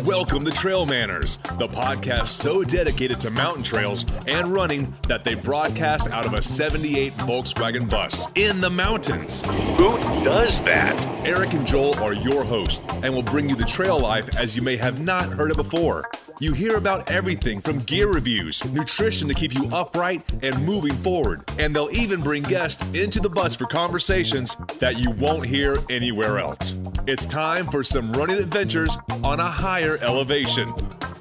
Welcome to Trail Manners, the podcast so dedicated to mountain trails and running that they broadcast out of a 78 Volkswagen bus in the mountains. Who does that? Eric and Joel are your hosts and will bring you the trail life as you may have not heard it before. You hear about everything from gear reviews, nutrition to keep you upright and moving forward, and they'll even bring guests into the bus for conversations that you won't hear anywhere else. It's time for some running adventures on a higher elevation.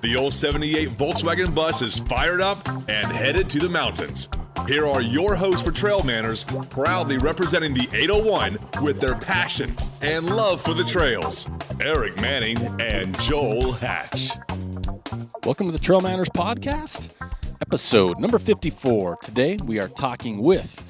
The old 78 Volkswagen bus is fired up and headed to the mountains. Here are your hosts for Trail Manners, proudly representing the 801 with their passion and love for the trails, Eric Manning and Joel Hatch. Welcome to the Trail Manners podcast, episode number 54. Today we are talking with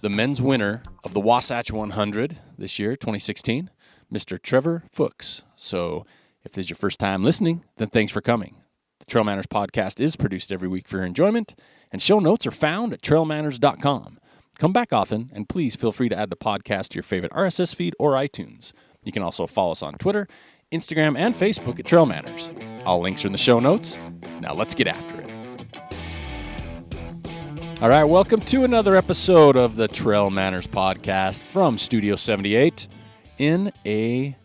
the men's winner of the Wasatch 100 this year, 2016, Mr. Trevor Fuchs. So if this is your first time listening, then thanks for coming. The Trail Manners podcast is produced every week for your enjoyment, and show notes are found at trailmanners.com. Come back often, and please feel free to add the podcast to your favorite RSS feed or iTunes. You can also follow us on Twitter, Instagram, and Facebook at Trail Manners. All links are in the show notes. Now let's get after it. All right, welcome to another episode of the Trail Manners podcast from Studio 78 in a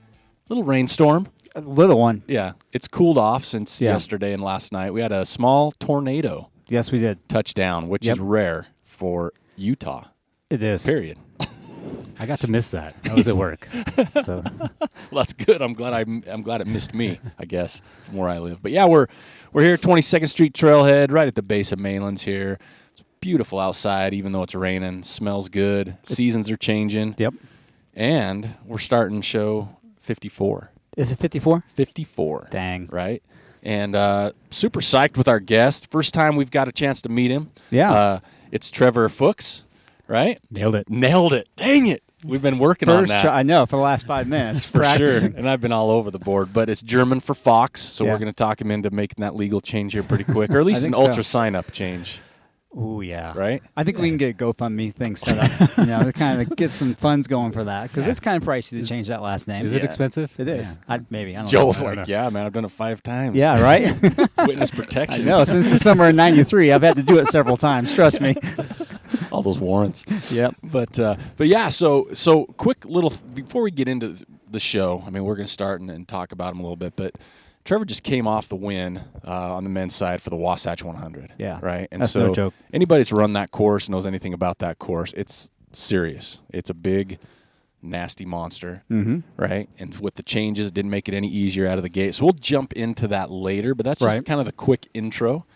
little rainstorm. A little one. Yeah, it's cooled off since yesterday and last night. We had a small tornado. Yes, we did. Touchdown, which is rare for Utah. It is. Period. I got to miss that. I was at work. So well, that's good. I'm glad it missed me, I guess, from where I live. But yeah, we're here at 22nd Street Trailhead, right at the base of Mainlands here. It's beautiful outside, even though it's raining. Smells good. Seasons are changing. Yep. And we're starting show 54. Is it 54? 54. Dang. Right? And super psyched with our guest. First time we've got a chance to meet him. Yeah. It's Trevor Fuchs, right? nailed it. Nailed it. Dang it. We've been working on that. I know, for the last 5 minutes. For practicing. sure. And I've been all over the board. But it's German for Fox, so Yeah. we're going to talk him into making that legal change here pretty quick. Or at least an think so. ultra sign-up change, Oh, yeah. right? I think we can get a GoFundMe thing set up, to kind of get some funds going for that, because it's kind of pricey to change that last name. Is it expensive? It is. Yeah. Maybe. I don't Joel's know. like, yeah, man, I've done it 5 times. Yeah, right? Witness I protection. know. Since the summer of '93, I've had to do it several times. Trust me. All those warrants. Yep. But yeah, so quick little before we get into the show. I mean, we're going to start and talk about him a little bit. But Trevor just came off the win on the men's side for the Wasatch 100. Yeah, right. And that's so no joke. Anybody that's run that course knows anything about that course. It's serious. It's a big, nasty monster. Mm-hmm. Right. And with the changes, it didn't make it any easier out of the gate. So we'll jump into that later. But that's just kind of the quick intro.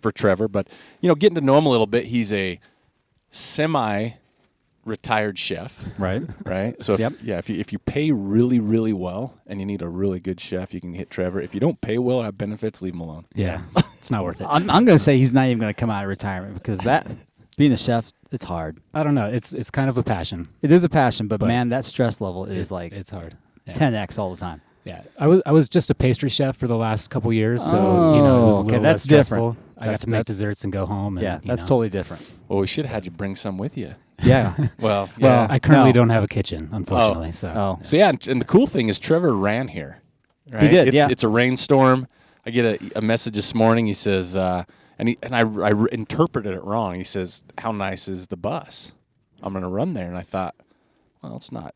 For Trevor, but getting to know him a little bit, he's a semi-retired chef, Right. right? So if you pay really, really well and you need a really good chef, you can hit Trevor. If you don't pay well or have benefits, leave him alone. Yeah. It's not worth it. I'm going to say he's not even going to come out of retirement, because being a chef, it's hard. I don't know. It's kind of a passion. It is a passion, but man, that stress level is it's hard. Yeah. 10x all the time. Yeah. I was just a pastry chef for the last couple years, so it was a little that's less stressful. different. I got to make desserts and go home. And, Yeah, that's totally different. Well, we should have had you bring some with you. Yeah. Well, Well, I currently No. don't have a kitchen, unfortunately. So So yeah, and the cool thing is Trevor ran here. Right? He did, It's a rainstorm. I get a message this morning. He says, I interpreted it wrong. He says, "How nice is the bus? I'm going to run there." And I thought, well, it's not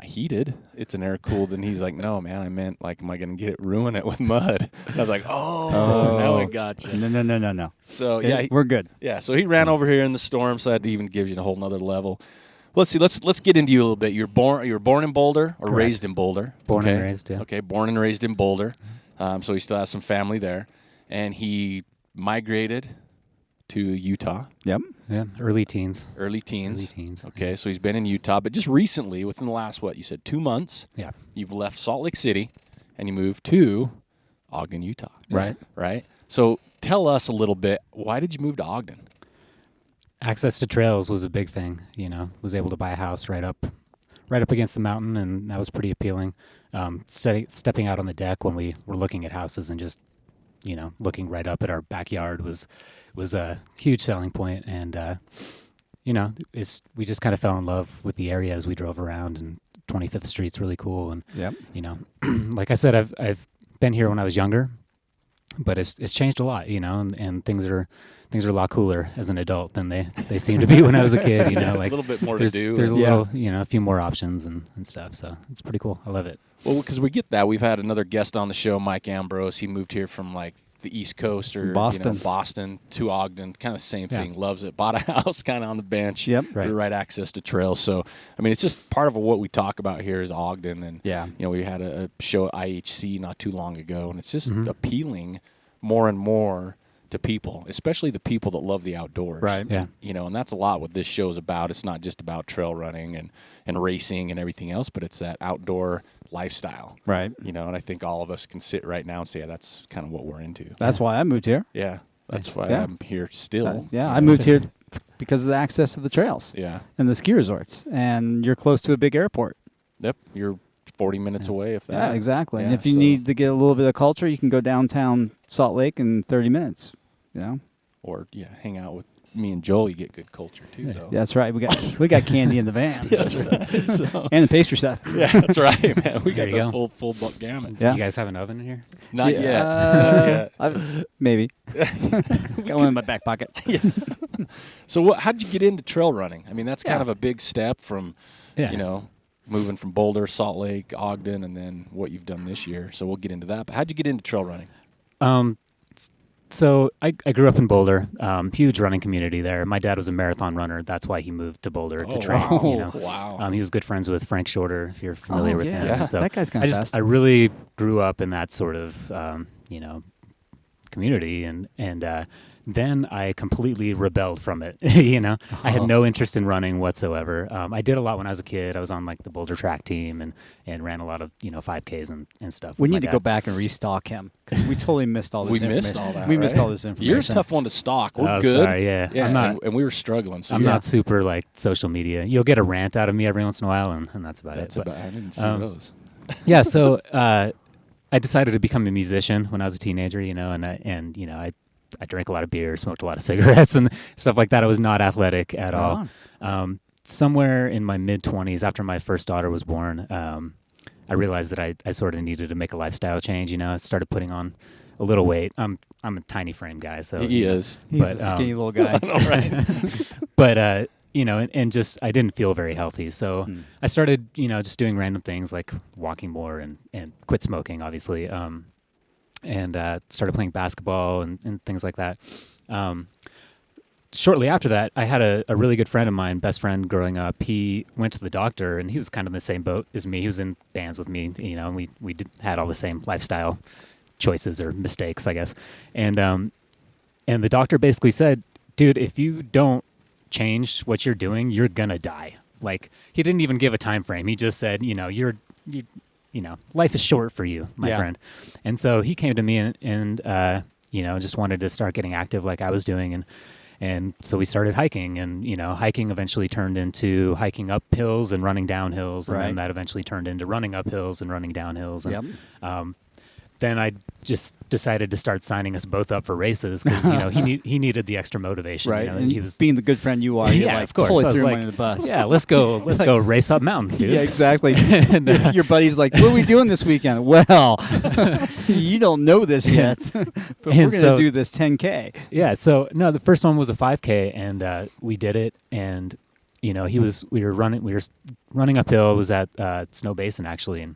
heated. It's an air cooled. And he's like, "No, man, I meant like, am I going to ruin it with mud?" And I was like, now I got you. No. So yeah, We're good. yeah. So he ran over here in the storm, so that even gives you a whole nother level. Let's see. Let's get into you a little bit. You were born in Boulder or Correct. raised in Boulder? Born and raised, yeah. Okay, born and raised in Boulder. So he still has some family there, and migrated to Utah. Yep. yeah, early teens. Early teens. Early teens. Okay, so he's been in Utah, but just recently, within the last, 2 months, Yeah. you've left Salt Lake City, and you moved to Ogden, Utah. Right. Right? So tell us a little bit, why did you move to Ogden? Access to trails was a big thing. Was able to buy a house right up against the mountain, and that was pretty appealing. Stepping out on the deck when we were looking at houses and just looking right up at our backyard was a huge selling point. And we just kind of fell in love with the area as we drove around and 25th Street's really cool. And, Yep. you know, like I said, I've been here when I was younger, but it's changed a lot, you know, and things are a lot cooler as an adult than they seem to be when I was a kid, you know, like a little bit more to do. There's a little, you know, a few more options and stuff. So it's pretty cool. I love it. Well, because we get that. We've had another guest on the show, Mike Ambrose. He moved here from like the East Coast or Boston, Boston to Ogden. Kind of same thing. Loves it. Bought a house kind of on the bench. Yep. Right access to trails. So, I mean, it's just part of what we talk about here is Ogden. And, you know, we had a show at IHC not too long ago, and it's just appealing more and more to people, especially the people that love the outdoors. Right. Yeah. You know, and that's a lot what this show is about. It's not just about trail running and racing and everything else, but it's that outdoor lifestyle. Right. You know, and I think all of us can sit right now and say, yeah, that's kind of what we're into. That's why I moved here. Yeah. That's why I'm here still. I moved here because of the access to the trails. Yeah. And the ski resorts. And you're close to a big airport. Yep. You're 40 minutes away if that. Yeah, exactly. Yeah, and if you need to get a little bit of culture, you can go downtown Salt Lake in 30 minutes, you know? Or, hang out with me and Joel. You get good culture, too, though. Yeah, that's right. We got candy in the van. Yeah, that's right. So, And the pastry stuff. yeah, that's right, man. We got There you the go. full gamut. Yeah. You guys have an oven in here? Not yet. Not yet. Maybe. Got one in my back pocket. So how'd you get into trail running? I mean, that's kind of a big step from, you know, moving from Boulder, Salt Lake, Ogden, and then what you've done this year. So we'll get into that. But how'd you get into trail running? So I grew up in Boulder, huge running community there. My dad was a marathon runner. That's why he moved to Boulder to train. wow. You know? Wow. He was good friends with Frank Shorter, if you're familiar with him. Yeah. So That guy's kind of fast. I really grew up in that sort of, you know, community, and then I completely rebelled from it. You know, I had no interest in running whatsoever. I did a lot when I was a kid. I was on like the Boulder track team and ran a lot of 5Ks and stuff. We with need my to dad. go back and restock him because we totally missed all this We information. missed all that, We missed right? all this information. You're a tough one to stalk. We're Oh, good. sorry, yeah. I'm not- and we were struggling. So I'm not super like social media. You'll get a rant out of me every once in a while, and that's about That's it. But, about. I didn't see those. yeah, so I decided to become a musician when I was a teenager, you know, and I drank a lot of beer, smoked a lot of cigarettes and stuff like that. I was not athletic at all. Somewhere in my mid-20s, after my first daughter was born, I realized that I sort of needed to make a lifestyle change. You know, I started putting on a little weight. I'm a tiny frame guy, so He is. He's but, a skinny little guy. All right. but you know, and just I didn't feel very healthy. So I started, you know, just doing random things like walking more and quit smoking, obviously. And started playing basketball and things like that. Shortly after that, I had a really good friend of mine, best friend growing up. He went to the doctor, and he was kind of in the same boat as me. He was in bands with me, you know, and we had all the same lifestyle choices or mistakes, I guess. And the doctor basically said, dude, if you don't change what you're doing, you're going to die. Like, he didn't even give a time frame. He just said, you know, you know, life is short for you, my friend. And so he came to me and you know, just wanted to start getting active like I was doing. And so we started hiking, and, you know, hiking eventually turned into hiking up hills and running down hills. And then that eventually turned into running up hills and running down hills. And, then I just decided to start signing us both up for races because, you know, he needed the extra motivation. Right. You know, And he was being the good friend you are, you're like, of course. totally I was threw him like, under the bus. yeah, let's go race up mountains, dude. Yeah, exactly. And your buddy's like, what are we doing this weekend? Well, you don't know this yet, but we're going to do this 10K. Yeah, so, no, the first one was a 5K, and we did it, and, you know, we were running uphill. It was at Snow Basin, actually,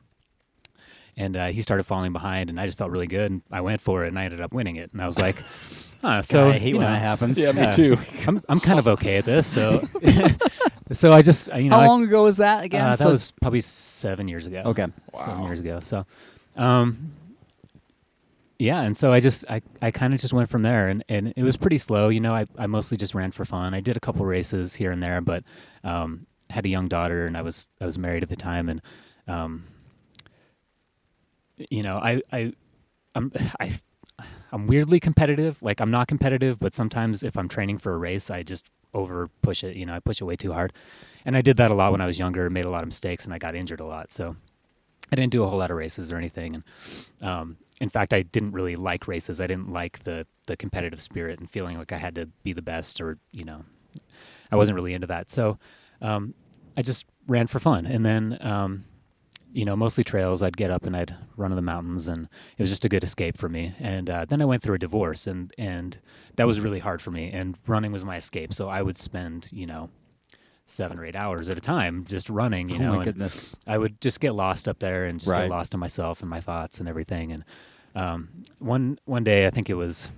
and he started falling behind, and I just felt really good, and I went for it, and I ended up winning it, and I was like, so I hate when that happens. Yeah, me too. I'm kind of okay at this, so so I just, you know. How long ago was that again? That was probably 7 years ago. Okay. 7 years ago. So, yeah, and so I kind of just went from there, and it was pretty slow. You know, I mostly just ran for fun. I did a couple races here and there, but had a young daughter, and I was married at the time, and you know, I'm weirdly competitive. Like, I'm not competitive, but sometimes if I'm training for a race, I just over push it. You know, I push it way too hard, and I did that a lot when I was younger. Made a lot of mistakes, and I got injured a lot. So I didn't do a whole lot of races or anything. And in fact, I didn't really like races. I didn't like the competitive spirit and feeling like I had to be the best, or, you know, I wasn't really into that. So I just ran for fun, and then mostly trails. I'd get up and I'd run in the mountains, and it was just a good escape for me. And then I went through a divorce, and that was really hard for me. And running was my escape. So I would spend, 7 or 8 hours at a time just running, Oh my and goodness. I would just get lost up there and just Right. get lost in myself and my thoughts and everything. And one day, I think it was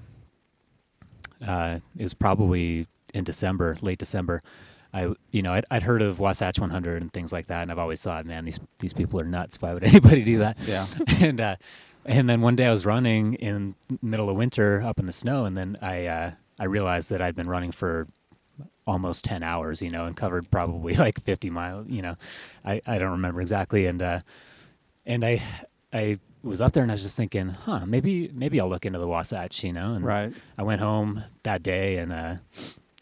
probably in December, late December. I'd heard of Wasatch 100 and things like that, and I've always thought, man, these people are nuts. Why would anybody do that? Yeah. And then one day I was running in the middle of winter up in the snow, and then I realized that I'd been running for almost 10 hours, and covered probably like 50 miles. I don't remember exactly, and I was up there and I was just thinking, maybe I'll look into the Wasatch, and Right. I went home that day and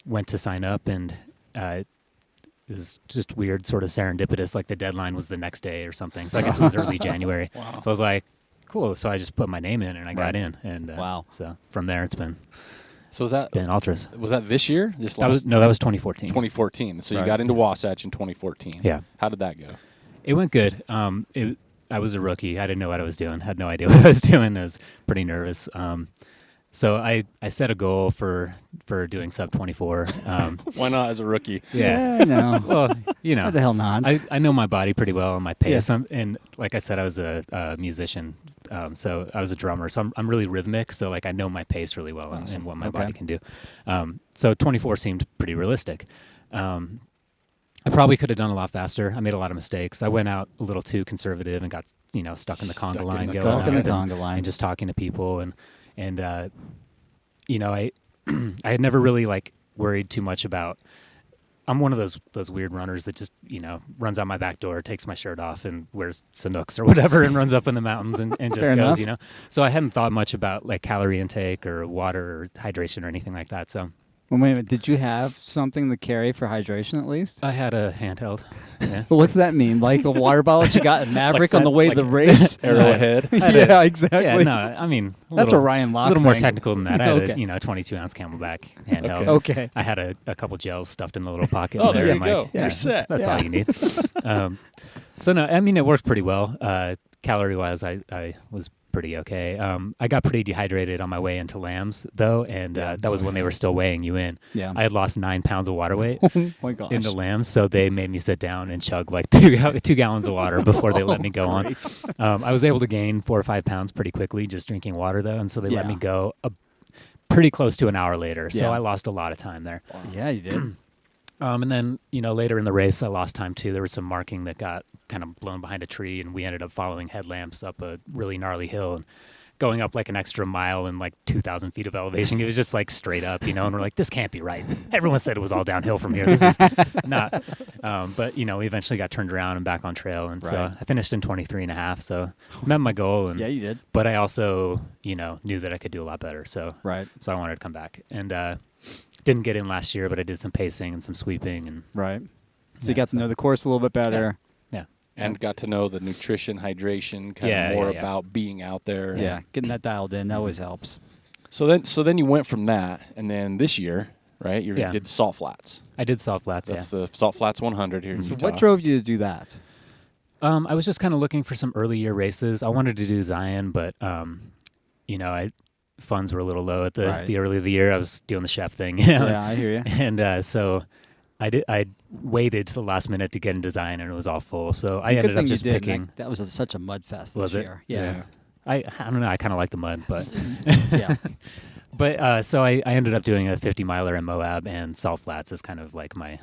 went to sign up, and it was just weird, sort of serendipitous, like the deadline was the next day or something. So I guess it was early January. Wow. So I was like, cool. So I just put my name in and I got in. And Wow. So from there, it's been So was ultras. that this year? That was 2014. 2014. So you Right. got into Wasatch in 2014. Yeah. How did that go? It went good. I was a rookie. I didn't know what I was doing. Had no idea what I was doing. I was pretty nervous. So I set a goal for doing sub 24. Why not as a rookie? Yeah. No. Well, Why the hell not? I know my body pretty well and my pace. Yeah. And like I said, I was a musician, so I was a drummer. So I'm really rhythmic. So like I know my pace really well and what my Okay. body can do. So 24 seemed pretty realistic. I probably could have done a lot faster. I made a lot of mistakes. I went out a little too conservative and got stuck in the conga line, going Stuck in out the conga line. and just talking to people and I I had never really like worried too much about. I'm one of those weird runners that just runs out my back door, takes my shirt off, and wears Sanooks or whatever, and runs up in the mountains and just Fair goes. enough. So I hadn't thought much about like calorie intake or water or hydration or anything like that. So Well, wait a minute. Did you have something to carry for hydration at least? I had a handheld. Yeah. Well, what's that mean? Like a water bottle that you got at Maverick on the way to the race? Arrowhead. Yeah, exactly. Yeah, no, I mean, That's a Ryan Locke A little more thing. technical than that. I had Okay. a 22-ounce Camelback handheld. Okay. I had a couple gels stuffed in the little pocket. Oh, in there you I'm go. like, You're set. That's Yeah. all you need. So no, I mean it worked pretty well. Calorie wise, I was pretty okay. I got pretty dehydrated on my way into Lambs though, and that was when they were still weighing you in. Yeah. I had lost 9 pounds of water weight Oh my gosh. into Lambs, so they made me sit down and chug like 2 gallons of water before they let me go on. I was able to gain 4 or 5 pounds pretty quickly just drinking water though, and so they let me go pretty close to an hour later. So Yeah. I lost a lot of time there. Yeah, you did. And then, later in the race, I lost time too. There was some marking that got kind of blown behind a tree, and we ended up following headlamps up a really gnarly hill and going up like an extra mile and like 2,000 feet of elevation. It was just like straight up, and we're like, this can't be right. Everyone said it was all downhill from here. This is not. But, we eventually got turned around and back on trail. And so Right. I finished in 23 and a half. So met my goal. And, Yeah, you did. But I also, knew that I could do a lot better. So, Right. so I wanted to come back. And, didn't get in last year, but I did some pacing and some sweeping and Right. So you Yeah, got to know the course a little bit better. yeah. And got to know the nutrition, hydration, kind Yeah, of more yeah, yeah. about being out there. Yeah. Getting that dialed in, that always helps. So then you went from that, and then this year, right? You Yeah. did Salt Flats. I did Salt Flats. That's the Salt Flats 100 here in So Utah. what drove you to do that? I was just kind of looking for some early year races. I wanted to do Zion, but funds were a little low at the early of the year. I was doing the chef thing. Yeah, I hear you. And so I waited to the last minute to get into Zion, and it was all full. So I ended up just picking. That was such a mud fest Was this it? year. Yeah. I don't know. I kind of like the mud, but Yeah. but so I ended up doing a 50 miler in Moab, and Salt Flats is kind of like my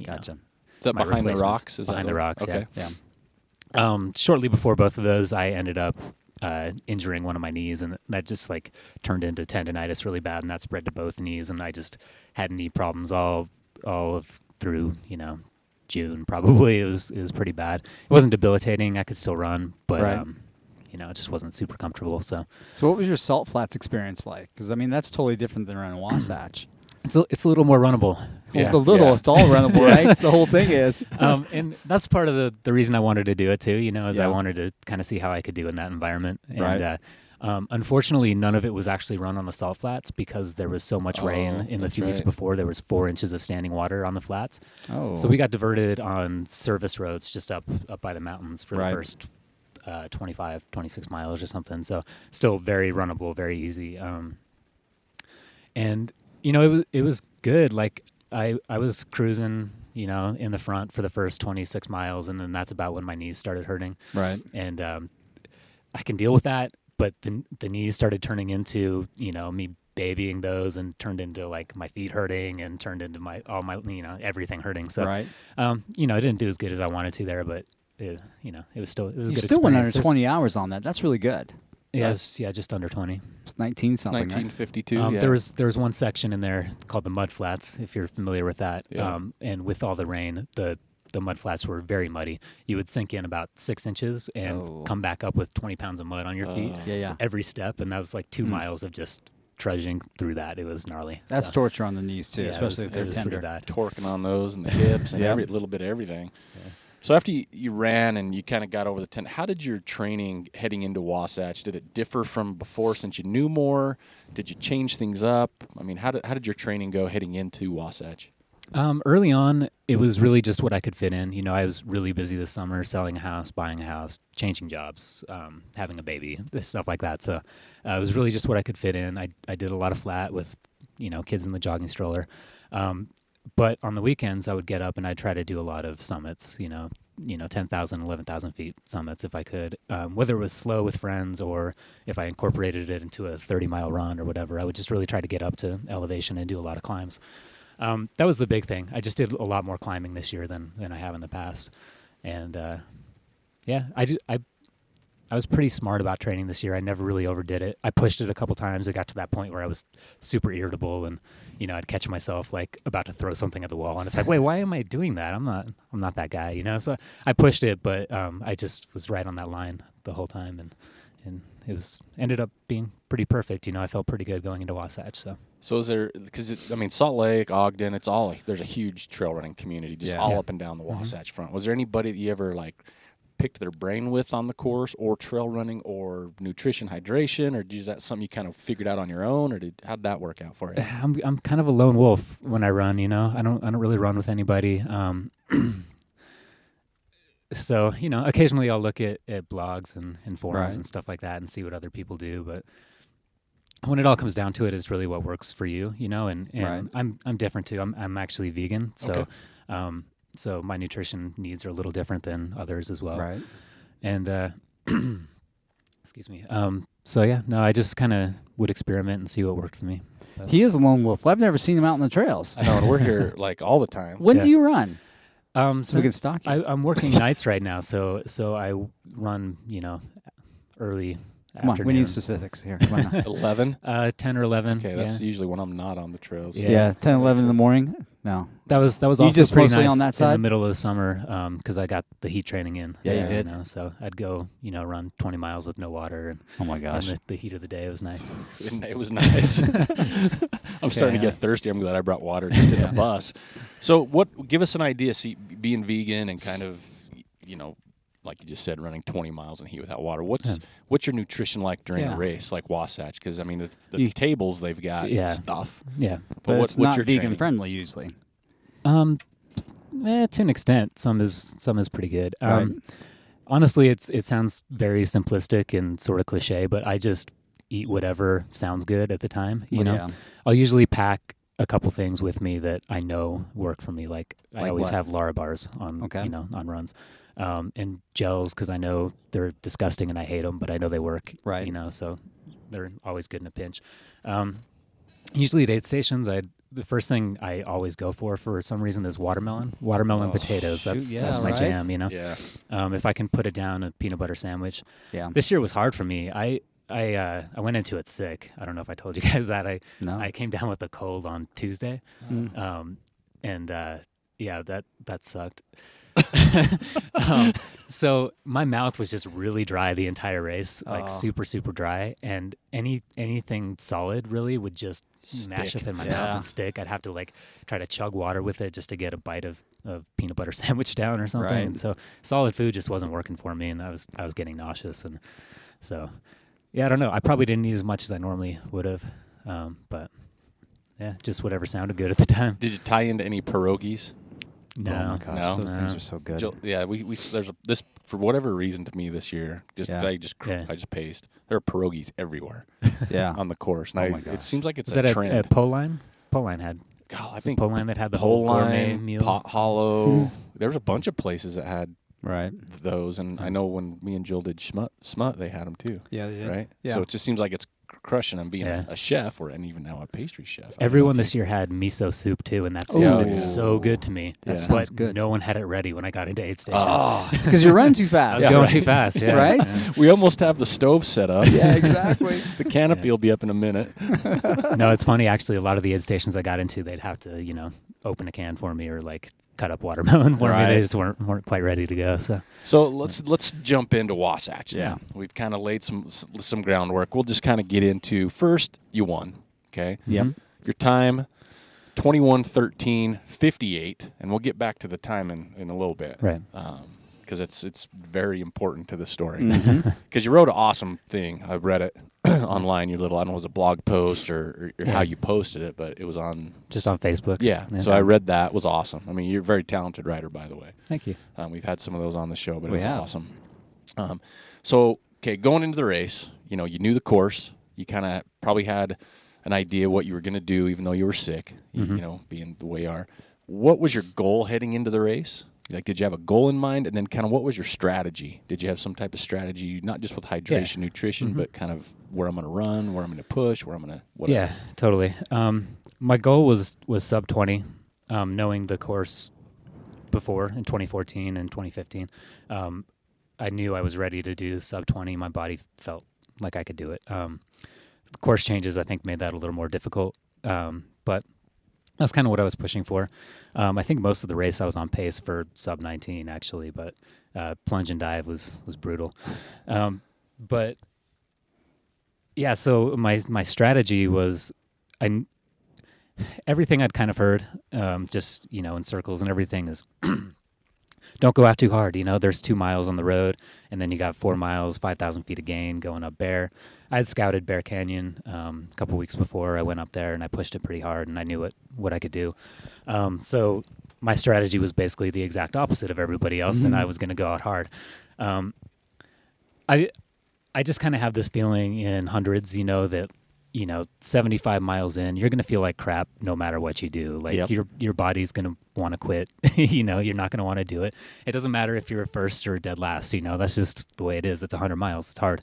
Gotcha. Is that my behind the replacements. rocks? Is that Behind the what- rocks, Okay. Yeah. Shortly before both of those, I ended up injuring one of my knees, and that just like turned into tendonitis really bad, and that spread to both knees, and I just had knee problems all of through June probably. It was pretty bad. It wasn't debilitating. I could still run, but Right. it just wasn't super comfortable. So So what was your Salt Flats experience like? Because, I mean, that's totally different than running Wasatch. It's a little more runnable. Well, it's all runnable, right? It's the whole thing is. And that's part of the reason I wanted to do it too, is I Yeah. wanted to kind of see how I could do in that environment. And, Right. unfortunately, none of it was actually run on the salt flats because there was so much rain in the that's few weeks right. before. There was 4 inches of standing water on the flats. Oh. So we got diverted on service roads just up by the mountains for Right. the first 26 miles or something. So still very runnable, very easy. And it was good. Like I was cruising, in the front for the first 26 miles, and then that's about when my knees started hurting. Right. And I can deal with that, but the knees started turning into, me babying those, and turned into like my feet hurting, and turned into all my everything hurting. So Right. I didn't do as good as I wanted to there, but it was still a You good still went under experience. 20 hours on that. That's really good. Yes, just under 20. It's 19 something, right? 1952. There was one section in there called the mud flats, if you're familiar with that. Yeah. And with all the rain, the mud flats were very muddy. You would sink in about 6 inches and come back up with 20 pounds of mud on your feet Yeah. every step, and that was like 2 miles of just trudging through that. It was gnarly. That's So, torture on the knees, too, yeah, especially if it they're was tender. pretty bad. Torquing on those and the hips and Yeah. every little bit of everything. So after you ran and you kind of got over the 10, how did your training heading into Wasatch, did it differ from before since you knew more? Did you change things up? I mean, how did your training go heading into Wasatch? Early on, it was really just what I could fit in. I was really busy this summer, selling a house, buying a house, changing jobs, having a baby, stuff like that. So it was really just what I could fit in. I did a lot of flat with, kids in the jogging stroller. But on the weekends, I would get up and I'd try to do a lot of summits, 10,000, 11,000 feet summits if I could. Whether it was slow with friends or if I incorporated it into a 30-mile run or whatever, I would just really try to get up to elevation and do a lot of climbs. That was the big thing. I just did a lot more climbing this year than I have in the past. And, I was pretty smart about training this year. I never really overdid it. I pushed it a couple times. It got to that point where I was super irritable, and I'd catch myself like about to throw something at the wall, and it's like, wait, why am I doing that? I'm not that guy, So I pushed it, but I just was right on that line the whole time, and it ended up being pretty perfect. I felt pretty good going into Wasatch. So is there, because Salt Lake, Ogden, it's all there's a huge trail running community just all up and down the Wasatch front. Was there anybody that you ever picked their brain with on the course, or trail running, or nutrition, hydration, or is that something you kind of figured out on your own, or how'd that work out for you? I'm kind of a lone wolf when I run. I don't really run with anybody. So occasionally I'll look at blogs and forums and stuff like that and see what other people do, but when it all comes down to it, it's really what works for you, and I'm different too. I'm actually vegan, so so my nutrition needs are a little different than others as well. Right. And excuse me. I just kind of would experiment and see what worked for me. He is a lone wolf. I've never seen him out on the trails. I know, and we're here all the time. When do you run? So we can stalk you. I'm working nights right now, so I run, early Come on, afternoon. we need specifics here. Come on. 11? 10 or 11. Okay, that's usually when I'm not on the trails. Yeah, 10, 11 in the morning. No. That was You also just pretty mostly nice on that in the side? middle of the summer because I got the heat training in. Yeah, you did. So I'd go, run 20 miles with no water. And, Oh, my gosh. and the heat of the day was nice. It was nice. I'm starting to get thirsty. I'm glad I brought water just in the bus. So give us an idea, see, being vegan and kind of, like you just said, running 20 miles in heat without water. What's your nutrition like during a race like Wasatch? Because, the tables they've got stuff. Yeah. But what's it's not your vegan training? friendly usually. To an extent, some is pretty good. Right. Honestly, it sounds very simplistic and sort of cliche, but I just eat whatever sounds good at the time. You know, Yeah. I'll usually pack a couple things with me that I know work for me. Like I Like always what? have Lara bars on, on runs, and gels because I know they're disgusting and I hate them, but I know they work. Right. So they're always good in a pinch. Usually at aid stations, the first thing I always go for some reason is watermelon potatoes. That's my jam. Yeah. If I can put it down, a peanut butter sandwich. Yeah. This year was hard for me. I went into it sick. I don't know if I told you guys that. I came down with a cold on Tuesday, that sucked. So my mouth was just really dry the entire race, like super, super dry. And anything solid really would just mash up in my mouth and stick. I'd have to like try to chug water with it just to get a bite of peanut butter sandwich down or something. Right. And so solid food just wasn't working for me, and I was getting nauseous. And so, yeah, I don't know. I probably didn't eat as much as I normally would have, but yeah, just whatever sounded good at the time. Did you tie into any pierogies? No. Oh my gosh, No. those things are so good. Yeah, we there's this for whatever reason to me this year. I just paced. There are pierogies everywhere. Yeah. On the course. And Oh my gosh. it seems like it's Is a that trend. at Pole Line? Pole Line had. God, I Was it think Pole Line that had the Pole whole gourmet Line, meal. Pot Hollow. There was a bunch of places that had Right. those, and I know when me and Jill did Smut, they had them too. Yeah. Right. Yeah. So it just seems like it's crushing. I'm being Yeah. a chef, and even now a pastry chef. Everyone this year had miso soup too, and that sounded so good to me. That sounds but good. no one had it ready when I got into aid stations. It's because you're running too I fast. was going too fast, yeah. Right? Yeah. We almost have the stove set up. Yeah, exactly. The canopy will be up in a minute. No, it's funny actually. A lot of the aid stations I got into, they'd have to, open a can for me or like cut up watermelon for me. Right. They just weren't quite ready to go. So let's jump into Wasatch. Yeah. Then. We've kind of laid some groundwork. We'll just kind of get into first. You won. Okay. Yep. Your time, 21:13:58, and we'll get back to the time in a little bit. Right. Because it's very important to the story. Mm-hmm. Because you wrote an awesome thing. I read it online. Your little, I don't know, it was a blog post or how you posted it, but it was on Just on Facebook. Yeah. So I read that. It was awesome. I mean, you're a very talented writer, by the way. Thank you. We've had some of those on the show, but it We was have. awesome. So, going into the race, you knew the course. You kind of probably had an idea what you were going to do, even though you were sick, being the way you are. What was your goal heading into the race? Like, did you have a goal in mind? And then kind of what was your strategy? Did you have some type of strategy, not just with hydration, nutrition, but kind of where I'm going to run, where I'm going to push, where I'm going to whatever? Yeah, totally. My goal was sub 20, knowing the course before in 2014 and 2015. I knew I was ready to do sub 20. My body felt like I could do it. The course changes, I think, made that a little more difficult. But that's kind of what I was pushing for. I think most of the race I was on pace for sub 19, actually, but plunge and dive was brutal. But yeah, so my strategy was everything I'd kind of heard, just in circles and everything is don't go out too hard. There's 2 miles on the road, and then you got 4 miles, 5,000 feet of gain going up Bear. I had scouted Bear Canyon a couple weeks before I went up there, and I pushed it pretty hard, and I knew what I could do. So my strategy was basically the exact opposite of everybody else, and I was going to go out hard. I just kind of have this feeling in hundreds, that 75 miles in, you're going to feel like crap no matter what you do. Like your body's going to want to quit. You're not going to want to do it. It doesn't matter if you're first or dead last. That's just the way it is. It's 100 miles. It's hard.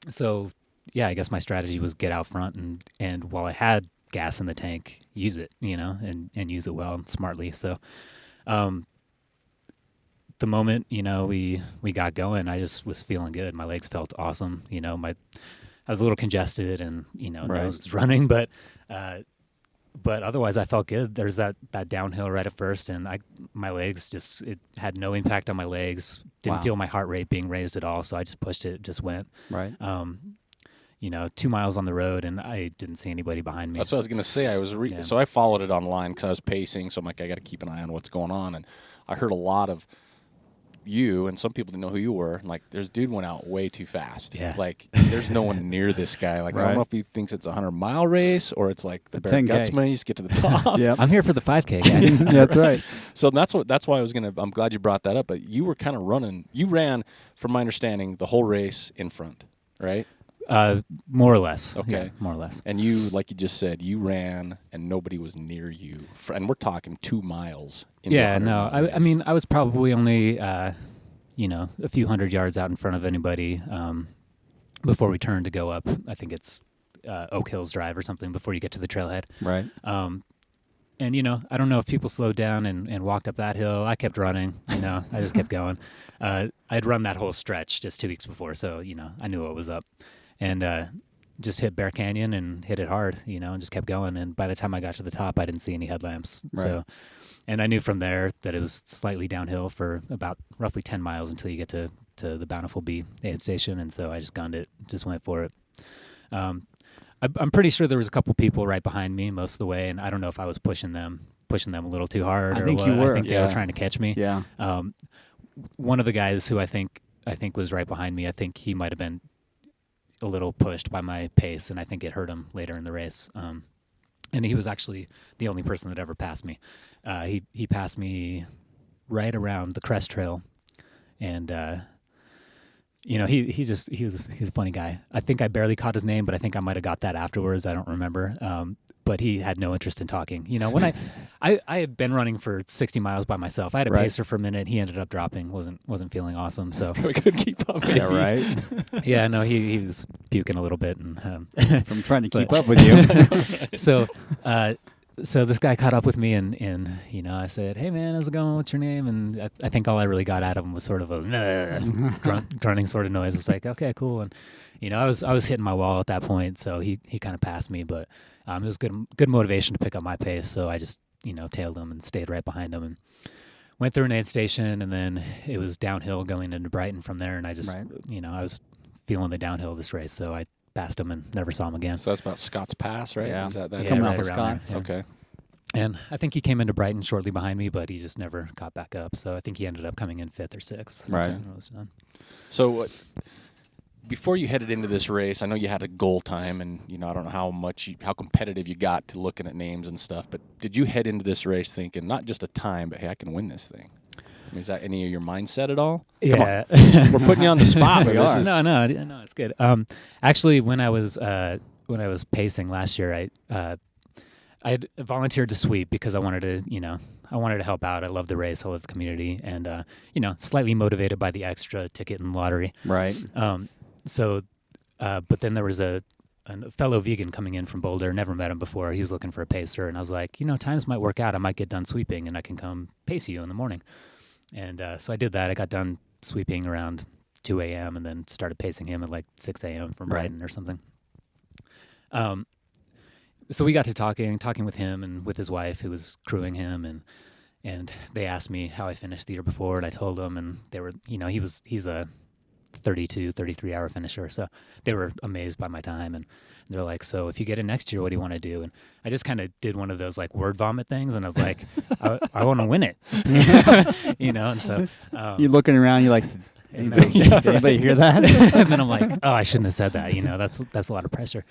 So yeah, I guess my strategy was get out front and while I had gas in the tank, use it. And use it well and smartly. So the moment we got going, I just was feeling good. My legs felt awesome. I was a little congested and, nose was running, but otherwise I felt good. There's that downhill right at first, and my legs it had no impact on my legs. Didn't feel my heart rate being raised at all, so I just pushed it, just went. Right. 2 miles on the road, and I didn't see anybody behind me. That's what I was going to say. So I followed it online because I was pacing, so I'm like, I got to keep an eye on what's going on, and I heard a lot of you, and some people didn't know who you were. And like, there's dude went out way too fast. Yeah. Like, there's no one near this guy. Like, I don't know if he thinks it's a 100-mile race or it's like the Bear Gutsman. You just get to the top. Yeah, I'm here for the 5K, guys. that's right. So that's why I'm glad you brought that up. But you were kind of running. You ran, from my understanding, the whole race in front, right? More or less. Okay. Yeah, more or less. And you, like you just said, you ran and nobody was near you. And we're talking 2 miles. Yeah, no. I mean, I was probably only, a few hundred yards out in front of anybody before we turned to go up. I think it's Oak Hills Drive or something before you get to the trailhead. Right. And, I don't know if people slowed down and walked up that hill. I kept running, I just kept going. I'd run that whole stretch just 2 weeks before, so, I knew what was up. And just hit Bear Canyon and hit it hard, and just kept going. And by the time I got to the top, I didn't see any headlamps. Right. So, and I knew from there that it was slightly downhill for about roughly 10 miles until you get to the Bountiful B aid station. And so I just gunned it, just went for it. I'm pretty sure there was a couple people right behind me most of the way, and I don't know if I was pushing them a little too hard I or think what. you were. I think they were trying to catch me. Yeah. One of the guys who I think was right behind me, I think he might have been a little pushed by my pace, and I think it hurt him later in the race. And he was actually the only person that ever passed me. He passed me right around the Crest Trail, and he was a funny guy. I think I barely caught his name, but I think I might have got that afterwards. I don't remember. But he had no interest in talking. When I had been running for 60 miles by myself. I had a pacer for a minute. He ended up dropping. Wasn't feeling awesome. So Probably couldn't keep up. Yeah, right. yeah, no, he was puking a little bit and From trying to keep up with you. So this guy caught up with me and I said, "Hey man, how's it going? What's your name?" And I think all I really got out of him was sort of a grunting sort of noise. It's like, okay, cool. And I was hitting my wall at that point, so he kind of passed me, but it was good motivation to pick up my pace. So I just tailed him and stayed right behind him and went through an aid station, and then it was downhill going into Brighton from there. And I just I was feeling the downhill of this race, so I passed him and never saw him again. So that's about Scott's Pass, right? Yeah. Is that Coming right off of around Scott's. there. Okay. And I think he came into Brighton shortly behind me, but he just never caught back up. So I think he ended up coming in 5th or 6th. Right. when it was done. So before you headed into this race, I know you had a goal time, and I don't know how competitive you got to looking at names and stuff. But did you head into this race thinking not just a time, but hey, I can win this thing? I mean, is that any of your mindset at all? Yeah. We're putting you on the spot. We but this are. is- No, it's good. Actually, when I was pacing last year, I had volunteered to sweep because I wanted to help out. I love the race. I love the community, and slightly motivated by the extra ticket and lottery. Right. But then there was a fellow vegan coming in from Boulder. Never met him before. He was looking for a pacer, and I was like, times might work out. I might get done sweeping, and I can come pace you in the morning. And so I did that. I got done sweeping around 2 a.m. and then started pacing him at like 6 a.m. from Brighton or something. So we got to talking with him and with his wife who was crewing him, and they asked me how I finished the year before, and I told them, and they were, he's a 32, 33 hour finisher. So they were amazed by my time, and they're like, so if you get in next year, what do you want to do? And I just kind of did one of those like word vomit things, and I was like, I want to win it, and so You're looking around, you're like, anybody hear that? and then I'm like, oh, I shouldn't have said that. That's a lot of pressure.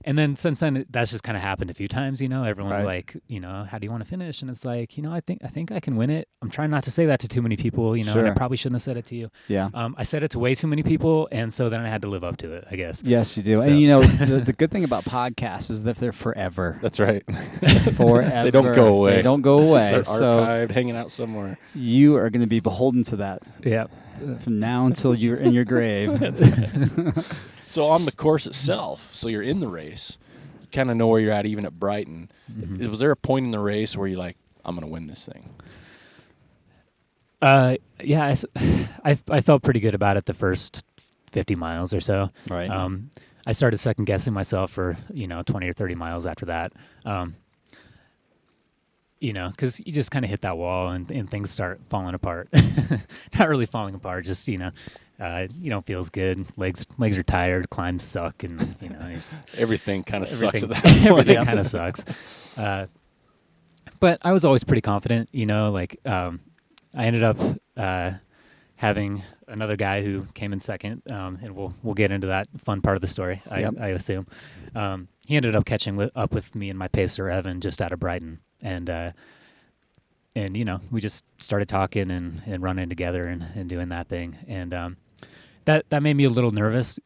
And then since then, that's just kind of happened a few times. Everyone's like, how do you want to finish? And it's like, I think I can win it. I'm trying not to say that to too many people, Sure. and I probably shouldn't have said it to you. Yeah. I said it to way too many people, and so then I had to live up to it, I guess. Yes, you do. So- And the good thing about podcasts is that they're forever. That's right. Forever. They don't go away. They don't go away. They're So archived, hanging out somewhere. you are going to be beholden to that Yeah. from now until you're in your grave. So on the course itself, so you're in the race, you kind of know where you're at even at Brighton. Mm-hmm. Was there a point in the race where you're like, I'm going to win this thing? Yeah, I felt pretty good about it the first 50 miles or so. Right. I started second guessing myself for 20 or 30 miles after that. Because you just kind of hit that wall and things start falling apart. Not really falling apart, just you don't feel as good. Legs are tired. Climbs suck, and Everything kind of sucks at that everything, point. everything kind of sucks. But I was always pretty confident. I ended up having another guy who came in second, and we'll get into that fun part of the story. Yep. I assume he ended up catching up with me and my pacer Evan just out of Brighton, and we just started talking and running together and doing that thing, and that made me a little nervous.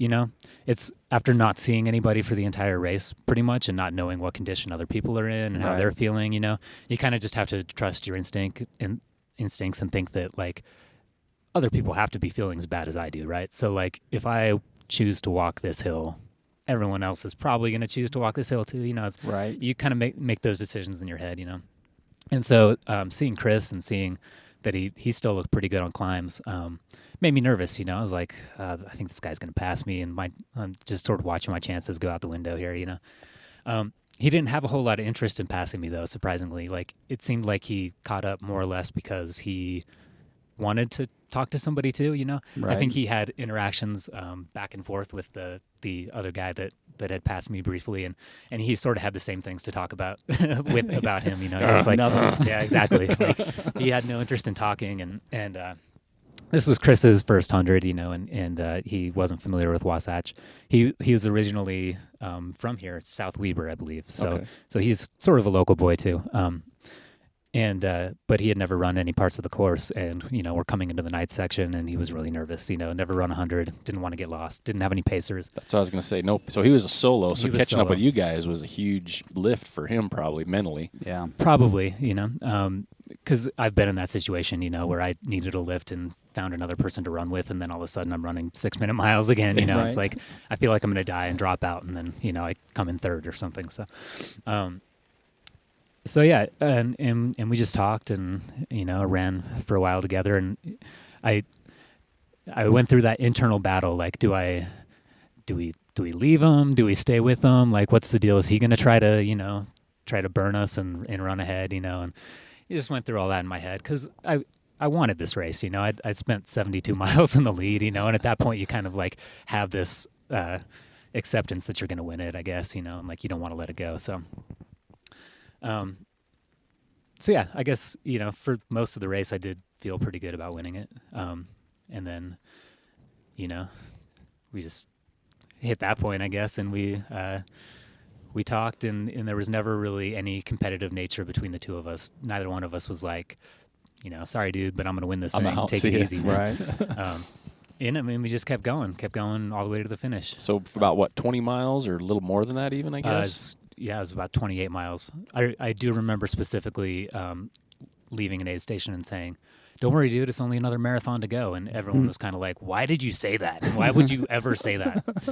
It's after not seeing anybody for the entire race pretty much and not knowing what condition other people are in and how Right. they're feeling. You kind of just have to trust your instincts and think that like other people have to be feeling as bad as I do, right? So like if I choose to walk this hill, everyone else is probably going to choose to walk this hill too. It's Right. you kind of make those decisions in your head, And so seeing Chris and seeing that he still looked pretty good on climbs. Made me nervous, I was like, I think this guy's going to pass me, and I'm just sort of watching my chances go out the window here, He didn't have a whole lot of interest in passing me, though, surprisingly. Like, it seemed like he caught up more or less because he wanted to talk to somebody too, Right. I think he had interactions back and forth with the other guy that had passed me briefly, and he sort of had the same things to talk about about him, He's just like, yeah, exactly. Like, he had no interest in talking, and this was Chris's first 100, and he wasn't familiar with Wasatch. He was originally from here, South Weber, I believe. So he's sort of a local boy too. But he had never run any parts of the course, and we're coming into the night section, and he was really nervous. Never run 100, didn't want to get lost, didn't have any pacers. That's what I was going to say. Nope. So he was a solo. So catching up solo. with you guys was a huge lift for him, probably mentally. Yeah, probably. Because I've been in that situation, where I needed a lift and found another person to run with, and then all of a sudden I'm running 6-minute miles again. Right. It's like I feel like I'm going to die and drop out, and then I come in third or something. So yeah, and we just talked and ran for a while together, and I went through that internal battle. Like, do we leave him? Do we stay with him? Like, what's the deal? Is he going to try to burn us and run ahead? And you just went through all that in my head because I wanted this race. I'd spent 72 miles in the lead. And at that point you kind of like have this acceptance that you're going to win it, I guess. And like you don't want to let it go. So yeah, I guess, for most of the race, I did feel pretty good about winning it. And then, we just hit that point, I guess. And we talked and there was never really any competitive nature between the two of us. Neither one of us was like, sorry, dude, but I'm going to win this thing. Take it easy. Right. And I mean, we just kept going all the way to the finish. So for about 20 miles or a little more than that even, I guess? Yeah, it was about 28 miles. I do remember specifically leaving an aid station and saying, "Don't worry, dude, it's only another marathon to go." And everyone was kind of like, "Why did you say that? Why would you ever say that?" I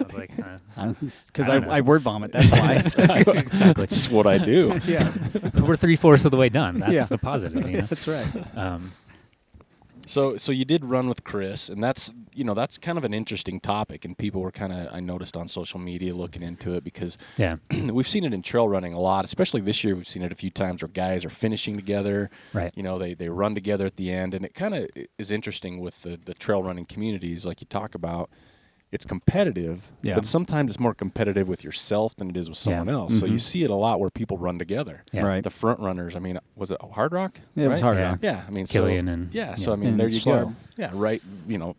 was like, because I word vomit. That's why. Exactly. That's what I do. Yeah. We're 3/4 of the way done. That's the positive. That's right. So you did run with Chris, and that's kind of an interesting topic, and people were I noticed on social media looking into it because we've seen it in trail running a lot, especially this year. We've seen it a few times where guys are finishing together. Right. They run together at the end, and it kind of is interesting with the trail running communities, like you talk about. It's competitive, but sometimes it's more competitive with yourself than it is with someone else. Mm-hmm. So you see it a lot where people run together. Yeah. Right. The front runners, I mean, was it Hard Rock? Yeah, it was Hard Rock. Yeah, I mean, Killian and... Yeah, so I mean, there you Slow. go. Yeah, right.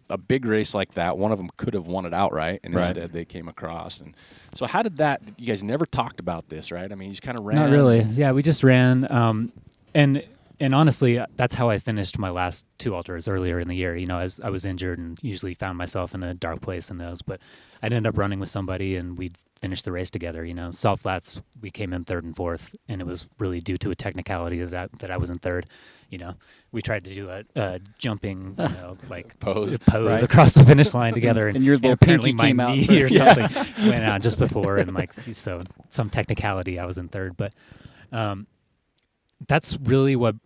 A big race like that, one of them could have won it outright, and instead they came across. And so how did that, you guys never talked about this, right? I mean, you just kind of ran. Not really. Yeah, we just ran. And honestly, that's how I finished my last 2 ultras earlier in the year. As I was injured and usually found myself in a dark place in those. But I'd end up running with somebody and we'd finish the race together. Salt Flats, we came in 3rd and 4th, and it was really due to a technicality that I was in 3rd. We tried to do a jumping, like pose right across the finish line together, and your little apparently pinky my came out knee or something went out just before, and so some technicality I was in 3rd, but. That's really what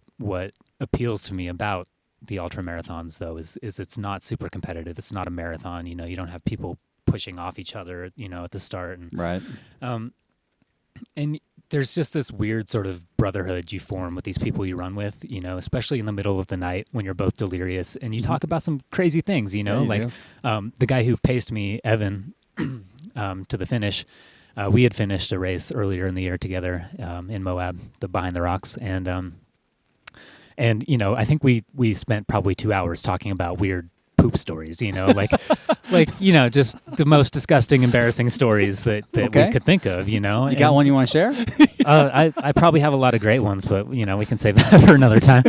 appeals to me about the ultra marathons, though, is it's not super competitive. It's not a marathon. You don't have people pushing off each other, at the start. And, right. And there's just this weird sort of brotherhood you form with these people you run with, especially in the middle of the night when you're both delirious and you talk about some crazy things, the guy who paced me, Evan, to the finish. We had finished a race earlier in the year together in Moab, the Behind the Rocks, and I think we spent probably 2 hours talking about weird poop stories, just the most disgusting, embarrassing stories that we could think of, You got one you want to share? I probably have a lot of great ones, but we can save that for another time.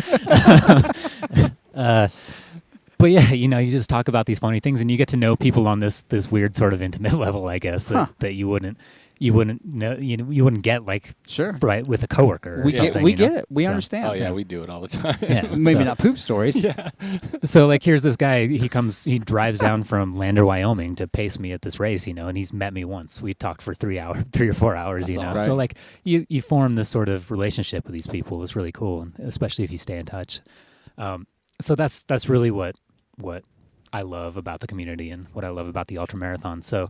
But yeah, you just talk about these funny things, and you get to know people on this weird sort of intimate level, I guess, that you wouldn't know, you wouldn't get right with a coworker. We get it. We understand. Oh yeah, we do it all the time. Yeah, maybe not poop stories. Yeah. So here's this guy. He drives down from Lander, Wyoming, to pace me at this race, and he's met me once. We talked for 3 or 4 hours, That's all right. So you form this sort of relationship with these people. It's really cool, and especially if you stay in touch. So that's really what I love about the community and what I love about the ultramarathon. So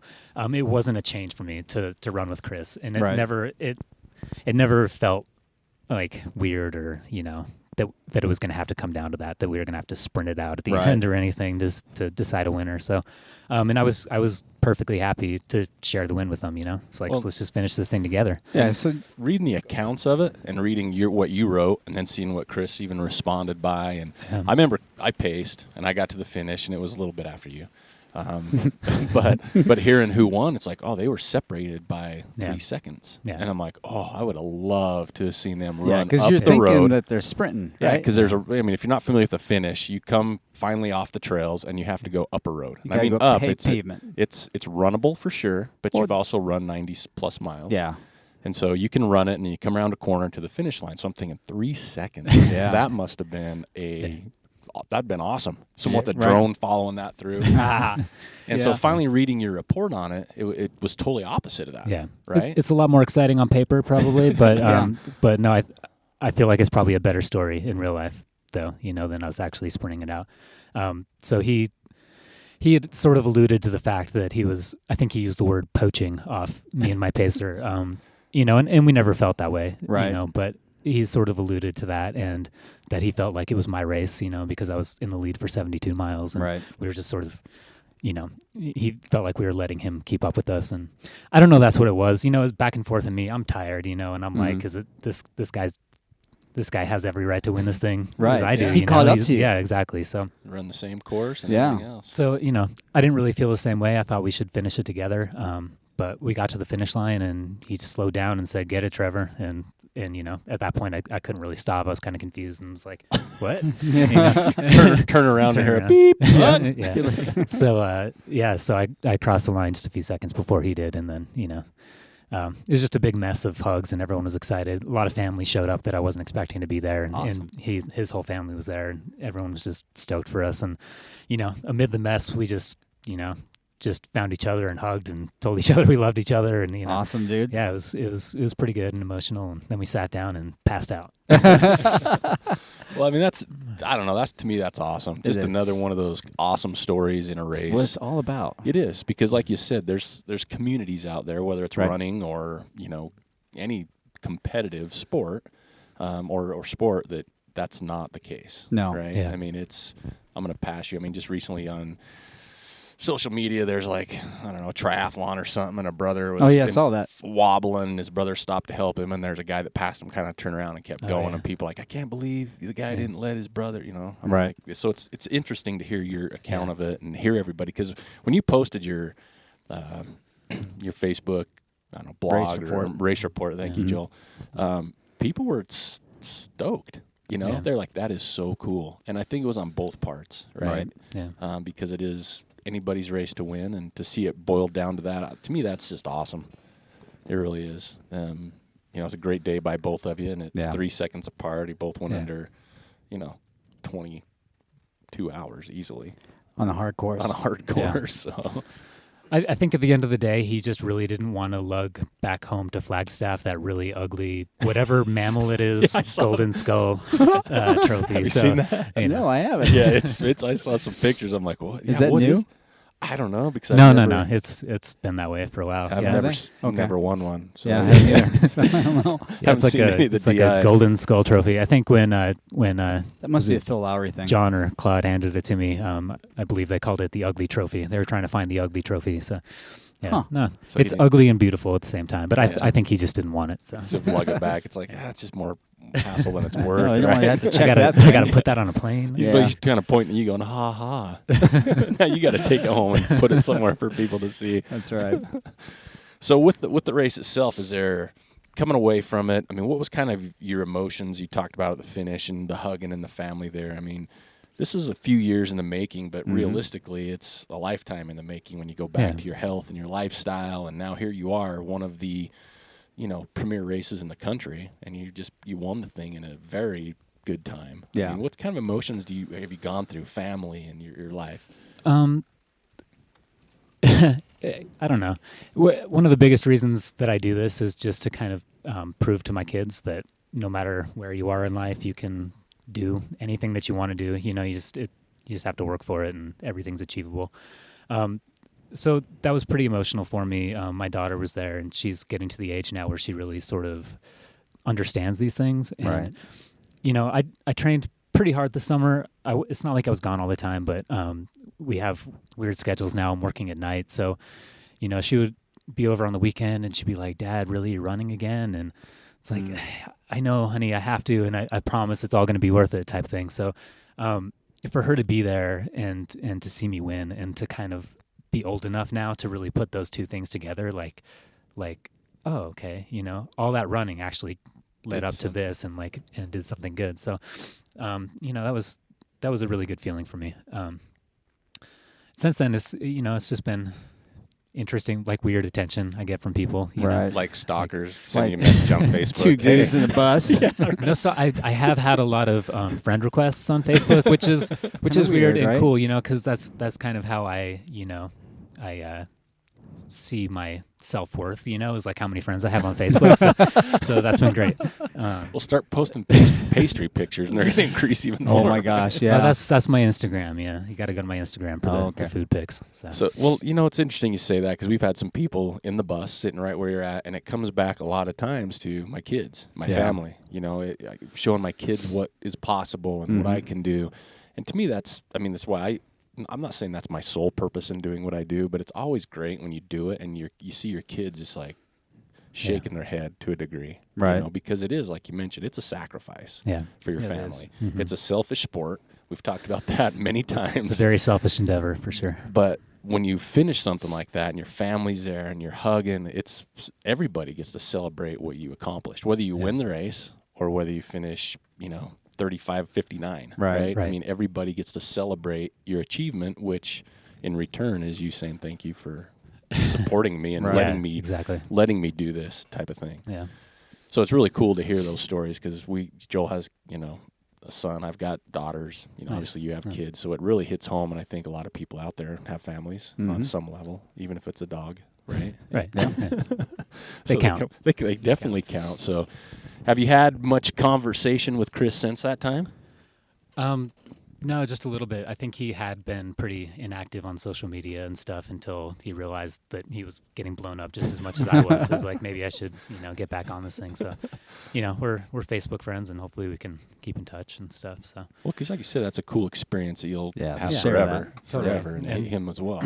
it wasn't a change for me to run with Chris, and it never felt like weird or that it was going to have to come down to that we were going to have to sprint it out at the end or anything just to decide a winner. So and I was perfectly happy to share the win with them. It's like, let's just finish this thing together. Yeah, so reading the accounts of it and reading what you wrote and then seeing what Chris even responded by, and I remember I paced and I got to the finish and it was a little bit after you. But hearing who won, it's like, they were separated by 3 seconds. Yeah. And I'm like, I would have loved to have seen them run up the road. Because you're thinking that they're sprinting, right? Yeah, because if you're not familiar with the finish, you come finally off the trails and you have to go up a road. And I mean, up, it's pavement. It's runnable for sure, but you've also run 90 plus miles. Yeah. And so you can run it and you come around a corner to the finish line. So I'm thinking 3 seconds. That must have been that'd been awesome. Somewhat the drone following that through. And so finally reading your report on it, it was totally opposite of that. Yeah. Right? It's a lot more exciting on paper probably, but but no, I feel like it's probably a better story in real life though, than us actually sprinting it out. So he had sort of alluded to the fact that I think he used the word poaching off me and my pacer, and we never felt that way, but he sort of alluded to that, and that he felt like it was my race, because I was in the lead for 72 miles. And we were just sort of, he felt like we were letting him keep up with us. And I don't know, that's what it was. It was back and forth in me. I'm tired, and I'm like, because this guy has every right to win this thing as I do. Yeah. He caught up to you. Yeah, exactly. So run the same course and everything else. So, I didn't really feel the same way. I thought we should finish it together. But we got to the finish line, and he just slowed down and said, "Get it, Trevor." And at that point, I couldn't really stop. I was kind of confused and was like, "What?" Turn around and hear a beep. Yeah. So I crossed the line just a few seconds before he did, and then it was just a big mess of hugs, and everyone was excited. A lot of family showed up that I wasn't expecting to be there, and, awesome. and his whole family was there, and everyone was just stoked for us. And amid the mess, we just found each other and hugged and told each other we loved each other. And awesome, dude. Yeah, it was pretty good and emotional. And then we sat down and passed out. Well, I mean, I don't know. To me, that's awesome. Just another one of those awesome stories in a race. It's what it's all about. It is, because like you said, there's communities out there, whether it's running or any competitive sport or sport that's not the case. No, right? Yeah. I mean, I'm going to pass you. I mean, just recently on social media, there's like, I don't know, a triathlon or something, and a brother was I saw that. wobbling. His brother stopped to help him, and there's a guy that passed him, kind of turned around and kept going, and people like, I can't believe the guy didn't let his brother, I'm like, so it's interesting to hear your account of it and hear everybody, because when you posted your Facebook, I don't know, blog or race report, thank you, Joel, people were stoked. They're like, that is so cool, and I think it was on both parts, right? Yeah. Because it is anybody's race to win, and to see it boiled down to that, to me, that's just awesome. It really is. It's a great day by both of you, and it's 3 seconds apart. You both went under, 22 hours easily on a hard course. So. I think at the end of the day, he just really didn't want to lug back home to Flagstaff that really ugly, whatever mammal it is, golden skull trophy. Have you seen that? No, I haven't. Yeah, I saw some pictures. I'm like, what? Is that new? I don't know, because no. It's been that way for a while. I've never won one. So. Yeah, I don't know. Yeah, it's like a golden skull trophy. I think when that must be a Phil Lowry thing. John or Claude handed it to me. I believe they called it the ugly trophy. They were trying to find the ugly trophy. So. Yeah, no, so it's ugly and beautiful at the same time. But I think he just didn't want it. So lug it back. It's like, it's just more hassle than it's worth. No, you don't have to check I got to put that on a plane. He's kind of pointing at you, going, "Ha ha." Now you got to take it home and put it somewhere for people to see. That's right. So with the race itself, is there, coming away from it, I mean, what was kind of your emotions? You talked about at the finish and the hugging and the family there. I mean, this is a few years in the making, but realistically, it's a lifetime in the making when you go back to your health and your lifestyle. And now here you are, one of the, premier races in the country, and you won the thing in a very good time. Yeah. I mean, what kind of emotions have you gone through, family and your life? I don't know. One of the biggest reasons that I do this is just to kind of prove to my kids that no matter where you are in life, you can do anything that you want to do. You just have to work for it, and everything's achievable. So that was pretty emotional for me. My daughter was there, and she's getting to the age now where she really sort of understands these things. And, I trained pretty hard this summer. It's not like I was gone all the time, but we have weird schedules now. I'm working at night. So, she would be over on the weekend, and she'd be like, Dad, really, you're running again? And it's like, I know, honey, I have to, and I promise it's all going to be worth it type thing. So for her to be there and to see me win and to kind of be old enough now to really put those two things together, like, oh, okay, all that running actually led up to this and did something good. So, that was a really good feeling for me. Since then, it's just been interesting, weird attention I get from people, you know? Like stalkers sending you a message on Facebook. Two dudes in the bus. No, so I have had a lot of friend requests on Facebook, which is weird and right? cool, because that's kind of how I see my self-worth, is like how many friends I have on Facebook. So that's been great. We'll start posting pastry pictures, and they're going to increase even more. Oh my gosh, yeah. That's my Instagram. Yeah, you got to go to my Instagram for the food pics. So, well, it's interesting you say that because we've had some people in the bus sitting right where you're at, and it comes back a lot of times to my kids, my family. Showing my kids what is possible and what I can do, and to me, that's why I'm not saying that's my sole purpose in doing what I do, but it's always great when you do it and you see your kids just shaking their head to a degree, right? Because it is, like you mentioned, it's a sacrifice for your family. Mm-hmm. It's a selfish sport. We've talked about that many times. It's a very selfish endeavor for sure. But when you finish something like that and your family's there and you're hugging, everybody gets to celebrate what you accomplished, whether you win the race or whether you finish, 35-59, right? I mean, everybody gets to celebrate your achievement, which in return is you saying thank you for supporting me and letting me do this type of thing. Yeah. So it's really cool to hear those stories because Joel has, a son. I've got daughters. Obviously you have kids, so it really hits home. And I think a lot of people out there have families on some level, even if it's a dog, right? Right. Yeah. They count. They definitely count. So. Have you had much conversation with Chris since that time? No, just a little bit. I think he had been pretty inactive on social media and stuff until he realized that he was getting blown up just as much as I was. So it was like, maybe I should, get back on this thing. So, we're Facebook friends, and hopefully we can keep in touch and stuff. So, well, because like you said, that's a cool experience that you'll have forever, and him as well.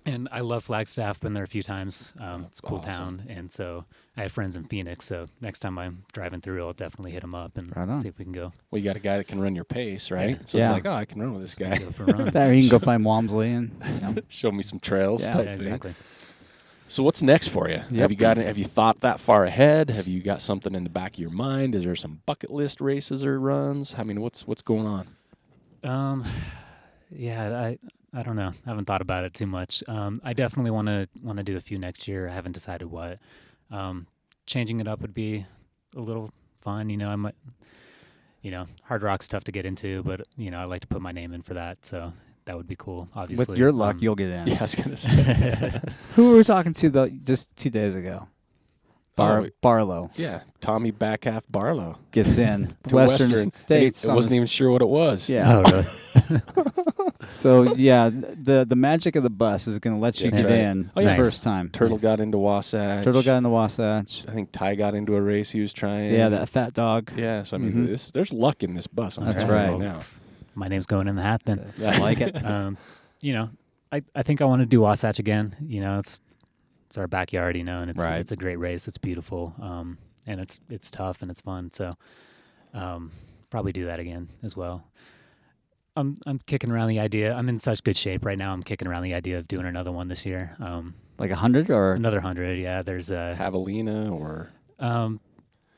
And I love Flagstaff. Been there a few times. It's a cool town, and so I have friends in Phoenix. So next time I'm driving through, I'll definitely hit him up and see if we can go. Well, you got a guy that can run your pace, right? So it's like, I can run with this guy. There, you can go find Walmsley and show me some trails. Yeah, exactly. So what's next for you? Yep. Have you thought that far ahead? Have you got something in the back of your mind? Is there some bucket list races or runs? I mean, what's going on? I don't know. I haven't thought about it too much. I definitely want to do a few next year. I haven't decided what. Changing it up would be a little fun. I might, hard rock's tough to get into, but I like to put my name in for that. So that would be cool. Obviously, with your luck, you'll get in. Yeah, I was gonna say. Who were we talking to just 2 days ago? Barlow. Yeah, Tommy Backhalf Barlow gets in to Western States. I wasn't even sure what it was. Yeah. Oh, really? So yeah, the magic of the bus is going to let you get in the first time. Turtle got into Wasatch. Wasatch. I think Ty got into a race he was trying. Yeah, that fat dog. Yeah, so I mean, there's luck in this bus. That's right. Now. My name's going in the hat then. I like it. I think I want to do Wasatch again. It's our backyard, and it's a great race. It's beautiful, and it's tough and it's fun. So probably do that again as well. I'm kicking around the idea. I'm in such good shape right now. I'm kicking around the idea of doing another one this year. Like 100 or another 100? Yeah, there's a Javelina or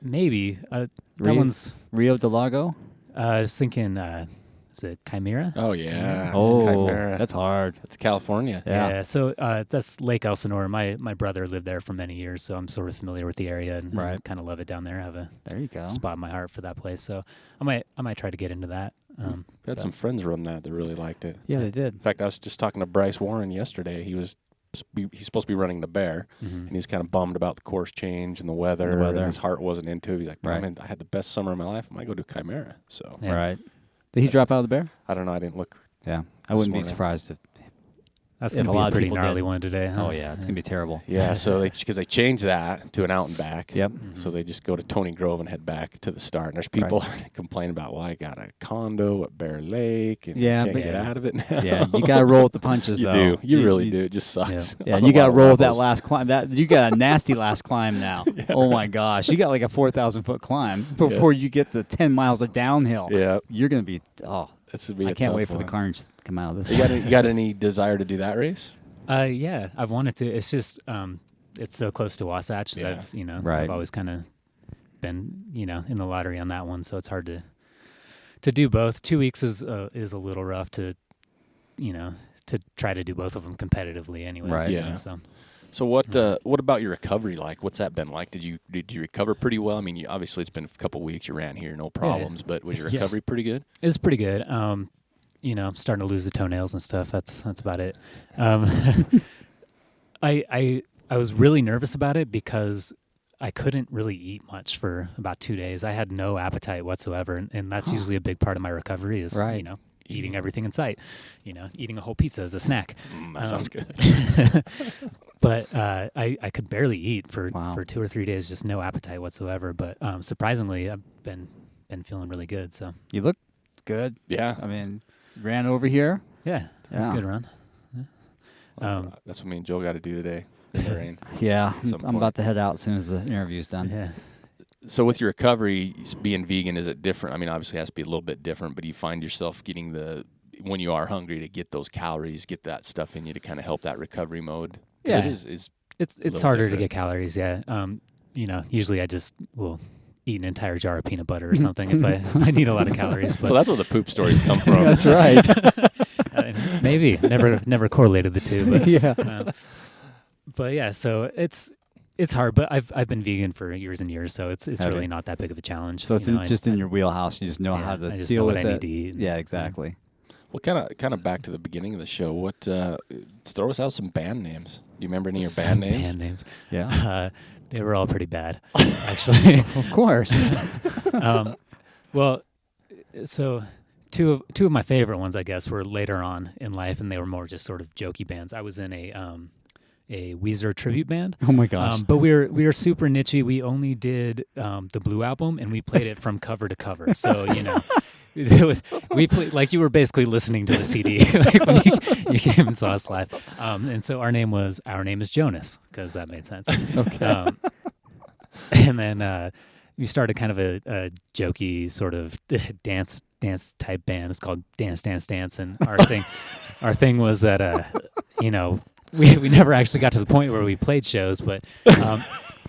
maybe that one's Rio del Lago. I was thinking, is it Chimera? Oh yeah. Oh, Chimera. that's hard. That's California. Yeah. So that's Lake Elsinore. My brother lived there for many years, so I'm sort of familiar with the area and kind of love it down there. I have there you go. spot in my heart for that place. So I might try to get into that. We had some friends run that really liked it. Yeah, they did. In fact, I was just talking to Bryce Warren yesterday. He was he's supposed to be running the Bear, and he's kind of bummed about the course change and the weather. And his heart wasn't into it. He's like, I had the best summer of my life. I might go do Chimera. So Right. Did he drop out of the Bear? I don't know. I didn't look. Yeah, I wouldn't be surprised if. That's going to be a pretty gnarly one today. Huh? Oh, yeah. It's going to be terrible. Yeah, so because they changed that to an out and back. Yep. So they just go to Tony Grove and head back to the start. And there's people complaining about, I got a condo at Bear Lake and can't get out of it now. Yeah, you got to roll with the punches, though. You do. You really do. It just sucks. Yeah, you got to roll with that last climb. You got a nasty last climb now. Oh, my gosh. You got like a 4,000-foot climb before you get the 10 miles of downhill. Yeah. You're going to be, I can't wait for the carnage to come out of this. You got any desire to do that race? Yeah, I've wanted to. It's just it's so close to Wasatch that I've always kind of been in the lottery on that one. So it's hard to do both. 2 weeks is a little rough to try to do both of them competitively. Anyways, right? Yeah. So what about your recovery like? What's that been like? Did you recover pretty well? I mean, obviously it's been a couple weeks. You ran here, no problems. But was your recovery pretty good? It was pretty good. I'm starting to lose the toenails and stuff. That's about it. I was really nervous about it because I couldn't really eat much for about 2 days. I had no appetite whatsoever, and that's usually a big part of my recovery is eating everything in sight. Eating a whole pizza as a snack. That sounds good. But I could barely eat for 2 or 3 days, just no appetite whatsoever. But surprisingly, I've been feeling really good. So you look good. Yeah. I mean, ran over here. Yeah, that's a good run. Yeah. That's what me and Joe got to do today in the rain. Yeah, I'm about to head out as soon as the interview's done. Yeah. So with your recovery, being vegan, is it different? I mean, obviously it has to be a little bit different, but do you find yourself getting when you are hungry to get those calories, get that stuff in you to kind of help that recovery mode? Yeah. It's harder to get calories, yeah. Usually I just will eat an entire jar of peanut butter or something if I need a lot of calories. But so that's where the poop stories come from. That's right. Maybe. Never correlated the two. But, yeah. But yeah, so it's hard, but I've been vegan for years and years, so it's really not that big of a challenge. So it's just in your wheelhouse. You just know how to deal with it. I need to eat. Yeah, exactly. Well, kind of back to the beginning of the show. What throw us out some band names. Do you remember any of your band names? Band names. Yeah. They were all pretty bad, actually. Of course. Well, so two of my favorite ones, I guess, were later on in life, and they were more just sort of jokey bands. I was in a Weezer tribute band. Oh my gosh! But we were super nichey. We only did the Blue Album, and we played it from cover to cover. So we played like you were basically listening to the CD like when you came and saw us live. And so our name is Jonas because that made sense. Okay. And then we started kind of a jokey sort of dance type band. It's called Dance Dance Dance, and our thing was that we never actually got to the point where we played shows, but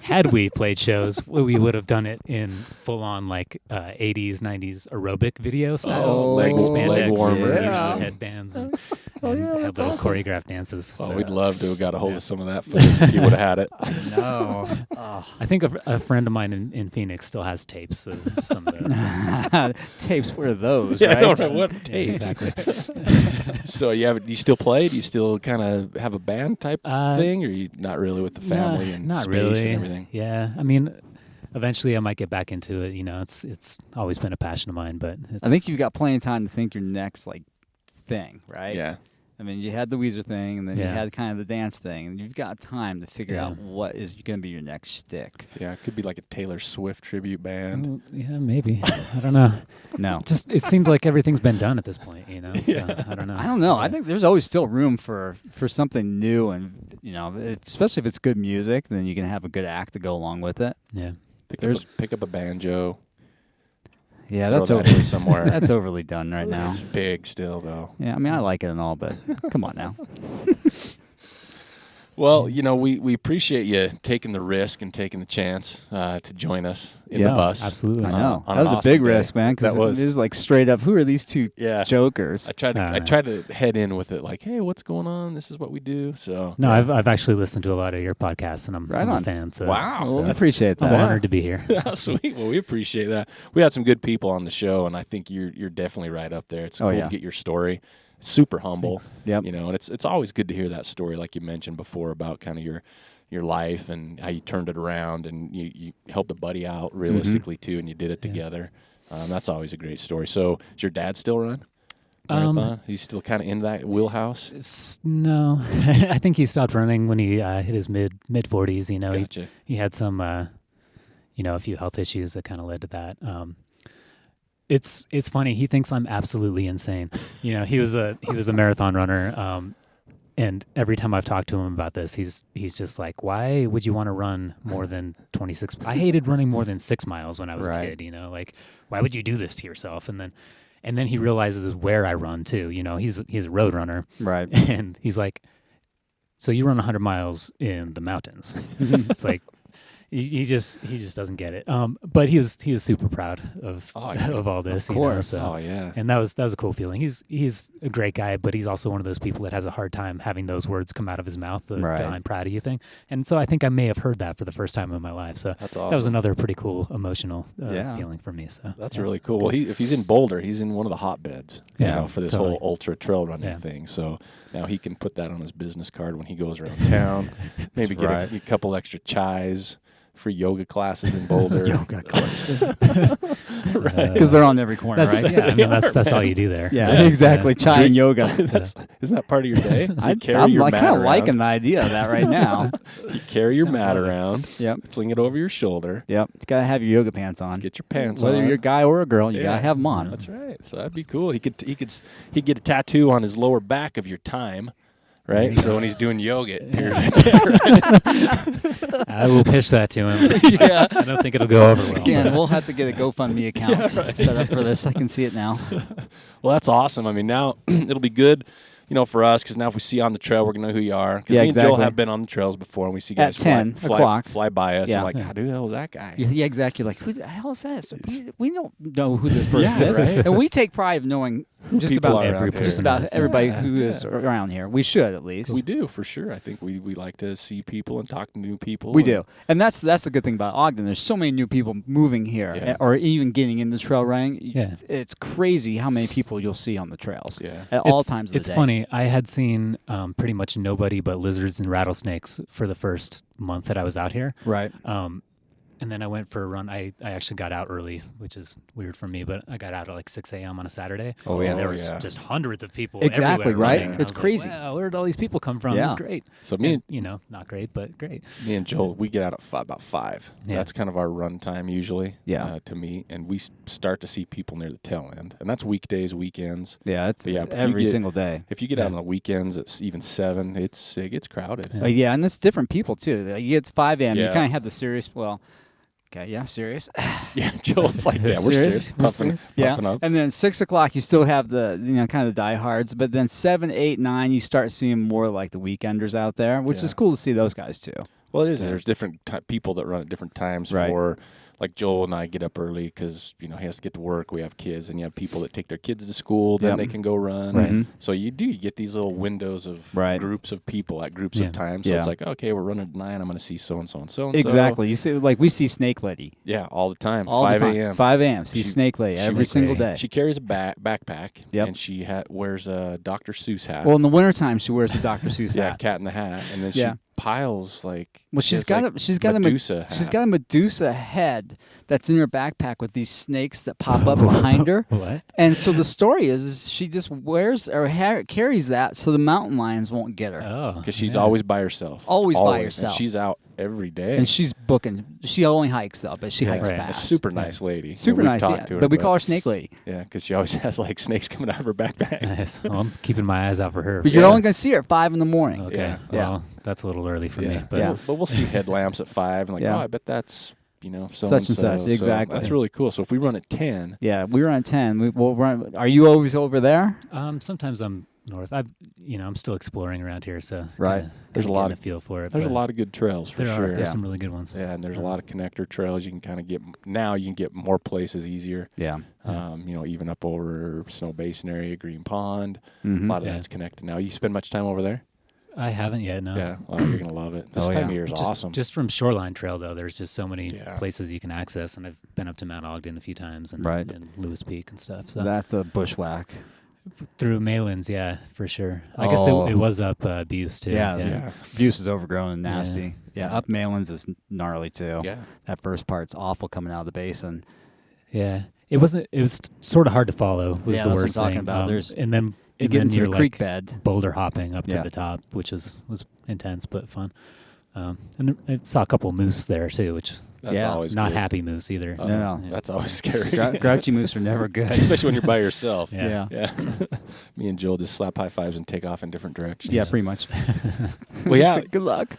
had we played shows, we would have done it in full-on 80s, 90s aerobic video style, spandex and headbands and have little choreographed dances. So. We'd love to have got a hold of some of that footage if you would have had it. No. I think a friend of mine in Phoenix still has tapes of some of those. Tapes were those, right? I don't know what tapes. Yeah, exactly. So do you still play? Do you still kind of have a band type thing, or are you not really with the family and not space really. and everything? Yeah, I mean, eventually I might get back into it. It's always been a passion of mine, but I think you've got plenty of time to think your next thing, right? Yeah. I mean, you had the Weezer thing, and then you had kind of the dance thing, and you've got time to figure out what is going to be your next shtick. Yeah, it could be like a Taylor Swift tribute band. Yeah, maybe. I don't know. No. Just it seems like everything's been done at this point, So I don't know. I don't know. I think there's always still room for something new, and especially if it's good music, then you can have a good act to go along with it. Yeah. Pick up a banjo. Yeah, that's overly somewhere. That's overly done right now. It's big still, though. Yeah, I mean, I like it and all, but come on now. Well, we appreciate you taking the risk and taking the chance to join us in the bus. Absolutely. I know. That was a big risk, man, because it was like straight up, who are these two jokers? I tried to head in with it like, hey, what's going on? This is what we do. So no, I've actually listened to a lot of your podcasts, and I'm a fan. So wow. Well, we appreciate that. I'm honored to be here. Sweet. Well, we appreciate that. We had some good people on the show, and I think you're definitely right up there. It's cool to get your story. super humble. Thanks. Yep. You know, and it's always good to hear that story, like you mentioned before, about kind of your life and how you turned it around, and you helped a buddy out realistically too, and you did it together. That's always a great story. So, does your dad still run marathon? He's still kind of in that wheelhouse? No. I think he stopped running when he hit his mid 40s. You know, Gotcha. he had some, a few health issues that kind of led to that. It's funny. He thinks I'm absolutely insane. You know, he was a marathon runner. And every time I've talked to him about this, he's just like, why would you want to run more than 26? I hated running more than 6 miles when I was a kid, you know, like, why would you do this to yourself? And then he realizes where I run too. You know, he's a road runner. Right. And he's like, so you run 100 miles in the mountains. It's like, he just doesn't get it. But he was super proud of all this. Of course. You know, so, and that was a cool feeling. He's a great guy, but he's also one of those people that has a hard time having those words come out of his mouth. The I'm proud of you thing. And so I think I may have heard that for the first time in my life. So that's awesome. That was another pretty cool emotional feeling for me. So that's really cool. Well, if he's in Boulder, he's in one of the hotbeds, you know, for this whole ultra trail running thing. So now he can put that on his business card when he goes around town. Maybe get a couple extra chais. Free yoga classes in Boulder. Yoga classes. Right. Because they're on every corner, right? Yeah, I mean, that's all you do there. Yeah, exactly. Chai and yoga. Isn't that part of your day? I'm kind of liking the idea of that right now. You carry your mat around. Yep. Sling it over your shoulder. Yep. You got to have your yoga pants on. Get your pants on. Whether you're a guy or a girl, you got to have them on. That's right. So that'd be cool. He'd get a tattoo on his lower back of your time. Right, so when he's doing yoga, I will pitch that to him. Yeah, I don't think it'll go over well. Again, we'll have to get a GoFundMe account set up for this. I can see it now. Well, that's awesome. I mean, now it'll be good, you know, for us, because now if we see you on the trail, we're gonna know who you are. Yeah, me and Joel have been on the trails before, and we see guys at 10 o'clock fly by us. And like, who the hell is that guy? Yeah, exactly. Like, who the hell is that? We don't know who this person is, right? And we take pride of knowing just about everybody who is around here. We should, at least. We do, for sure. I think we like to see people and talk to new people. We do, and that's the good thing about Ogden. There's so many new people moving here, or even getting into trail running. Yeah, it's crazy how many people you'll see on the trails. Yeah, at all times of the day. It's funny. I had seen pretty much nobody but lizards and rattlesnakes for the first month that I was out here. Right. And then I went for a run. I actually got out early, which is weird for me, but I got out at like 6 a.m. on a Saturday. Oh, yeah. And there was just hundreds of people exactly, right? Running. It's crazy. Like, wow, where did all these people come from? Yeah. It's great. So not great, but great. Me and Joel, we get out at about 5. Yeah. That's kind of our run time usually to meet. And we start to see people near the tail end. And that's weekdays, weekends. Yeah, it's every single day. If you get out on the weekends, it's even 7. It gets crowded. Yeah, and it's different people, too. You get 5 a.m. You kind of have the serious, okay, yeah, serious. Yeah, Joel's like, we're serious. Puffing up. And then 6 o'clock, you still have the, kind of the diehards. But then 7, 8, 9, you start seeing more like the weekenders out there, which is cool to see those guys too. Well, it is. There's different people that run at different times for. Like Joel and I get up early because he has to get to work. We have kids, and you have people that take their kids to school. Then they can go run. Right. So you get these little windows of groups of people at groups of time. So it's like, okay, we're running at 9. I'm going to see so and so and so and so. Exactly. You see, like we see Snake Lady. Yeah, all the time. All 5 the time. a.m. 5 a.m. See Snake Lady every single day. She carries a backpack. And she wears a Dr. Seuss hat. Well, in the wintertime, she wears a Dr. Seuss hat. Yeah, Cat in the Hat, and then she piles like. Well, she's got a Medusa head that's in her backpack with these snakes that pop up behind her. What? And so the story is she just wears or carries that so the mountain lions won't get her. Oh, because she's always by herself. Always by herself. And she's out every day. And she's booking. She only hikes though, but she hikes A fast. super nice lady. Super nice, to her, but we call her Snake Lady. Yeah, because she always has like snakes coming out of her backpack. Nice. Well, I'm keeping my eyes out for her. But you're only going to see her at 5 in the morning. Okay. Well, that's a little early for me. But we'll see headlamps at 5 and I bet that's such and such. Exactly. That's really cool. So if we run at 10. Yeah, we run at 10. We'll run. Are you always over there? Sometimes I'm north. I'm still exploring around here, so there's a lot of feel for it. There's a lot of good trails for sure. There's some really good ones. Yeah, and there's a lot of connector trails. You can kind of get now. You can get more places easier. Yeah. Even up over Snow Basin area, Green Pond. Mm-hmm. A lot of that's connected now. You spend much time over there? I haven't yet, no. Yeah, you're going to love it. This time of year is awesome. Just from Shoreline Trail, though, there's just so many places you can access, and I've been up to Mount Ogden a few times and Lewis Peak and stuff. So that's a bushwhack. Through Malins, yeah, for sure. I guess it was up Buse too. Yeah. Buse is overgrown and nasty. Yeah, up Malins is gnarly too. Yeah. That first part's awful coming out of the basin. Yeah. It was sort of hard to follow. Was the that's worst what I'm talking thing. about. And then You get into you're the creek bed. boulder hopping up to the top, which was intense but fun. And I saw a couple moose there too, which That's always not good. happy moose either. No. That's always scary. Grouchy moose are never good. Especially when you're by yourself. Yeah. Me and Joel just slap high fives and take off in different directions. Yeah, pretty much. Well, yeah. Good luck.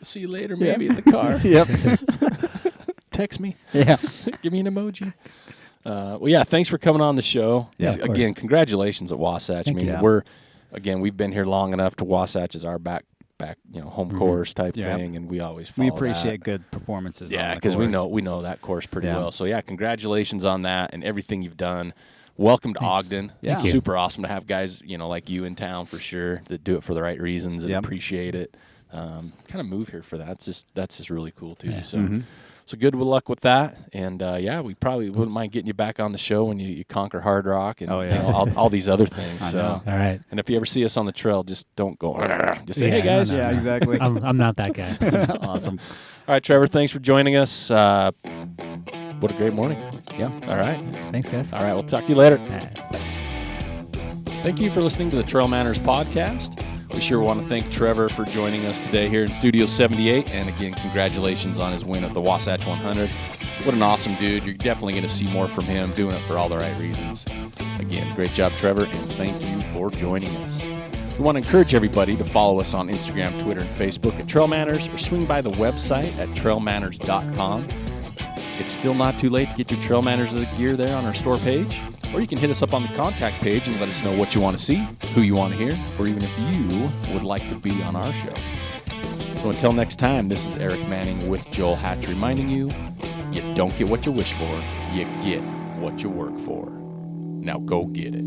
See you later, maybe at the car. Yep. Text me. Yeah. Give me an emoji. Well, yeah, thanks for coming on the show. Yeah, of Again, congratulations at Wasatch. Thank you. We've been here long enough to Wasatch is our back home course type thing, and we always follow We appreciate good performances. Yeah, because we know that course pretty well. So yeah, congratulations on that and everything you've done. Welcome to Ogden. Yeah. It's super awesome to have guys like you in town for sure that do it for the right reasons and appreciate it. Kind of move here for that. That's just really cool too. Yeah. So. So good luck with that, and we probably wouldn't mind getting you back on the show when you conquer Hard Rock and all these other things. I know. So, all right. and if you ever see us on the trail, just don't go. Just say, hey guys. Yeah, exactly. I'm not that guy. Awesome. All right, Trevor. Thanks for joining us. What a great morning. Yeah. All right. Thanks, guys. All right. We'll talk to you later. All right. Thank you for listening to the Trail Manners podcast. We sure want to thank Trevor for joining us today here in Studio 78. And again, congratulations on his win at the Wasatch 100. What an awesome dude. You're definitely going to see more from him doing it for all the right reasons. Again, great job, Trevor, and thank you for joining us. We want to encourage everybody to follow us on Instagram, Twitter, and Facebook at Trail Manners, or swing by the website at trailmanners.com. It's still not too late to get your Trail Manners gear there on our store page. Or you can hit us up on the contact page and let us know what you want to see, who you want to hear, or even if you would like to be on our show. So until next time, this is Eric Manning with Joel Hatch reminding you, you don't get what you wish for, you get what you work for. Now go get it.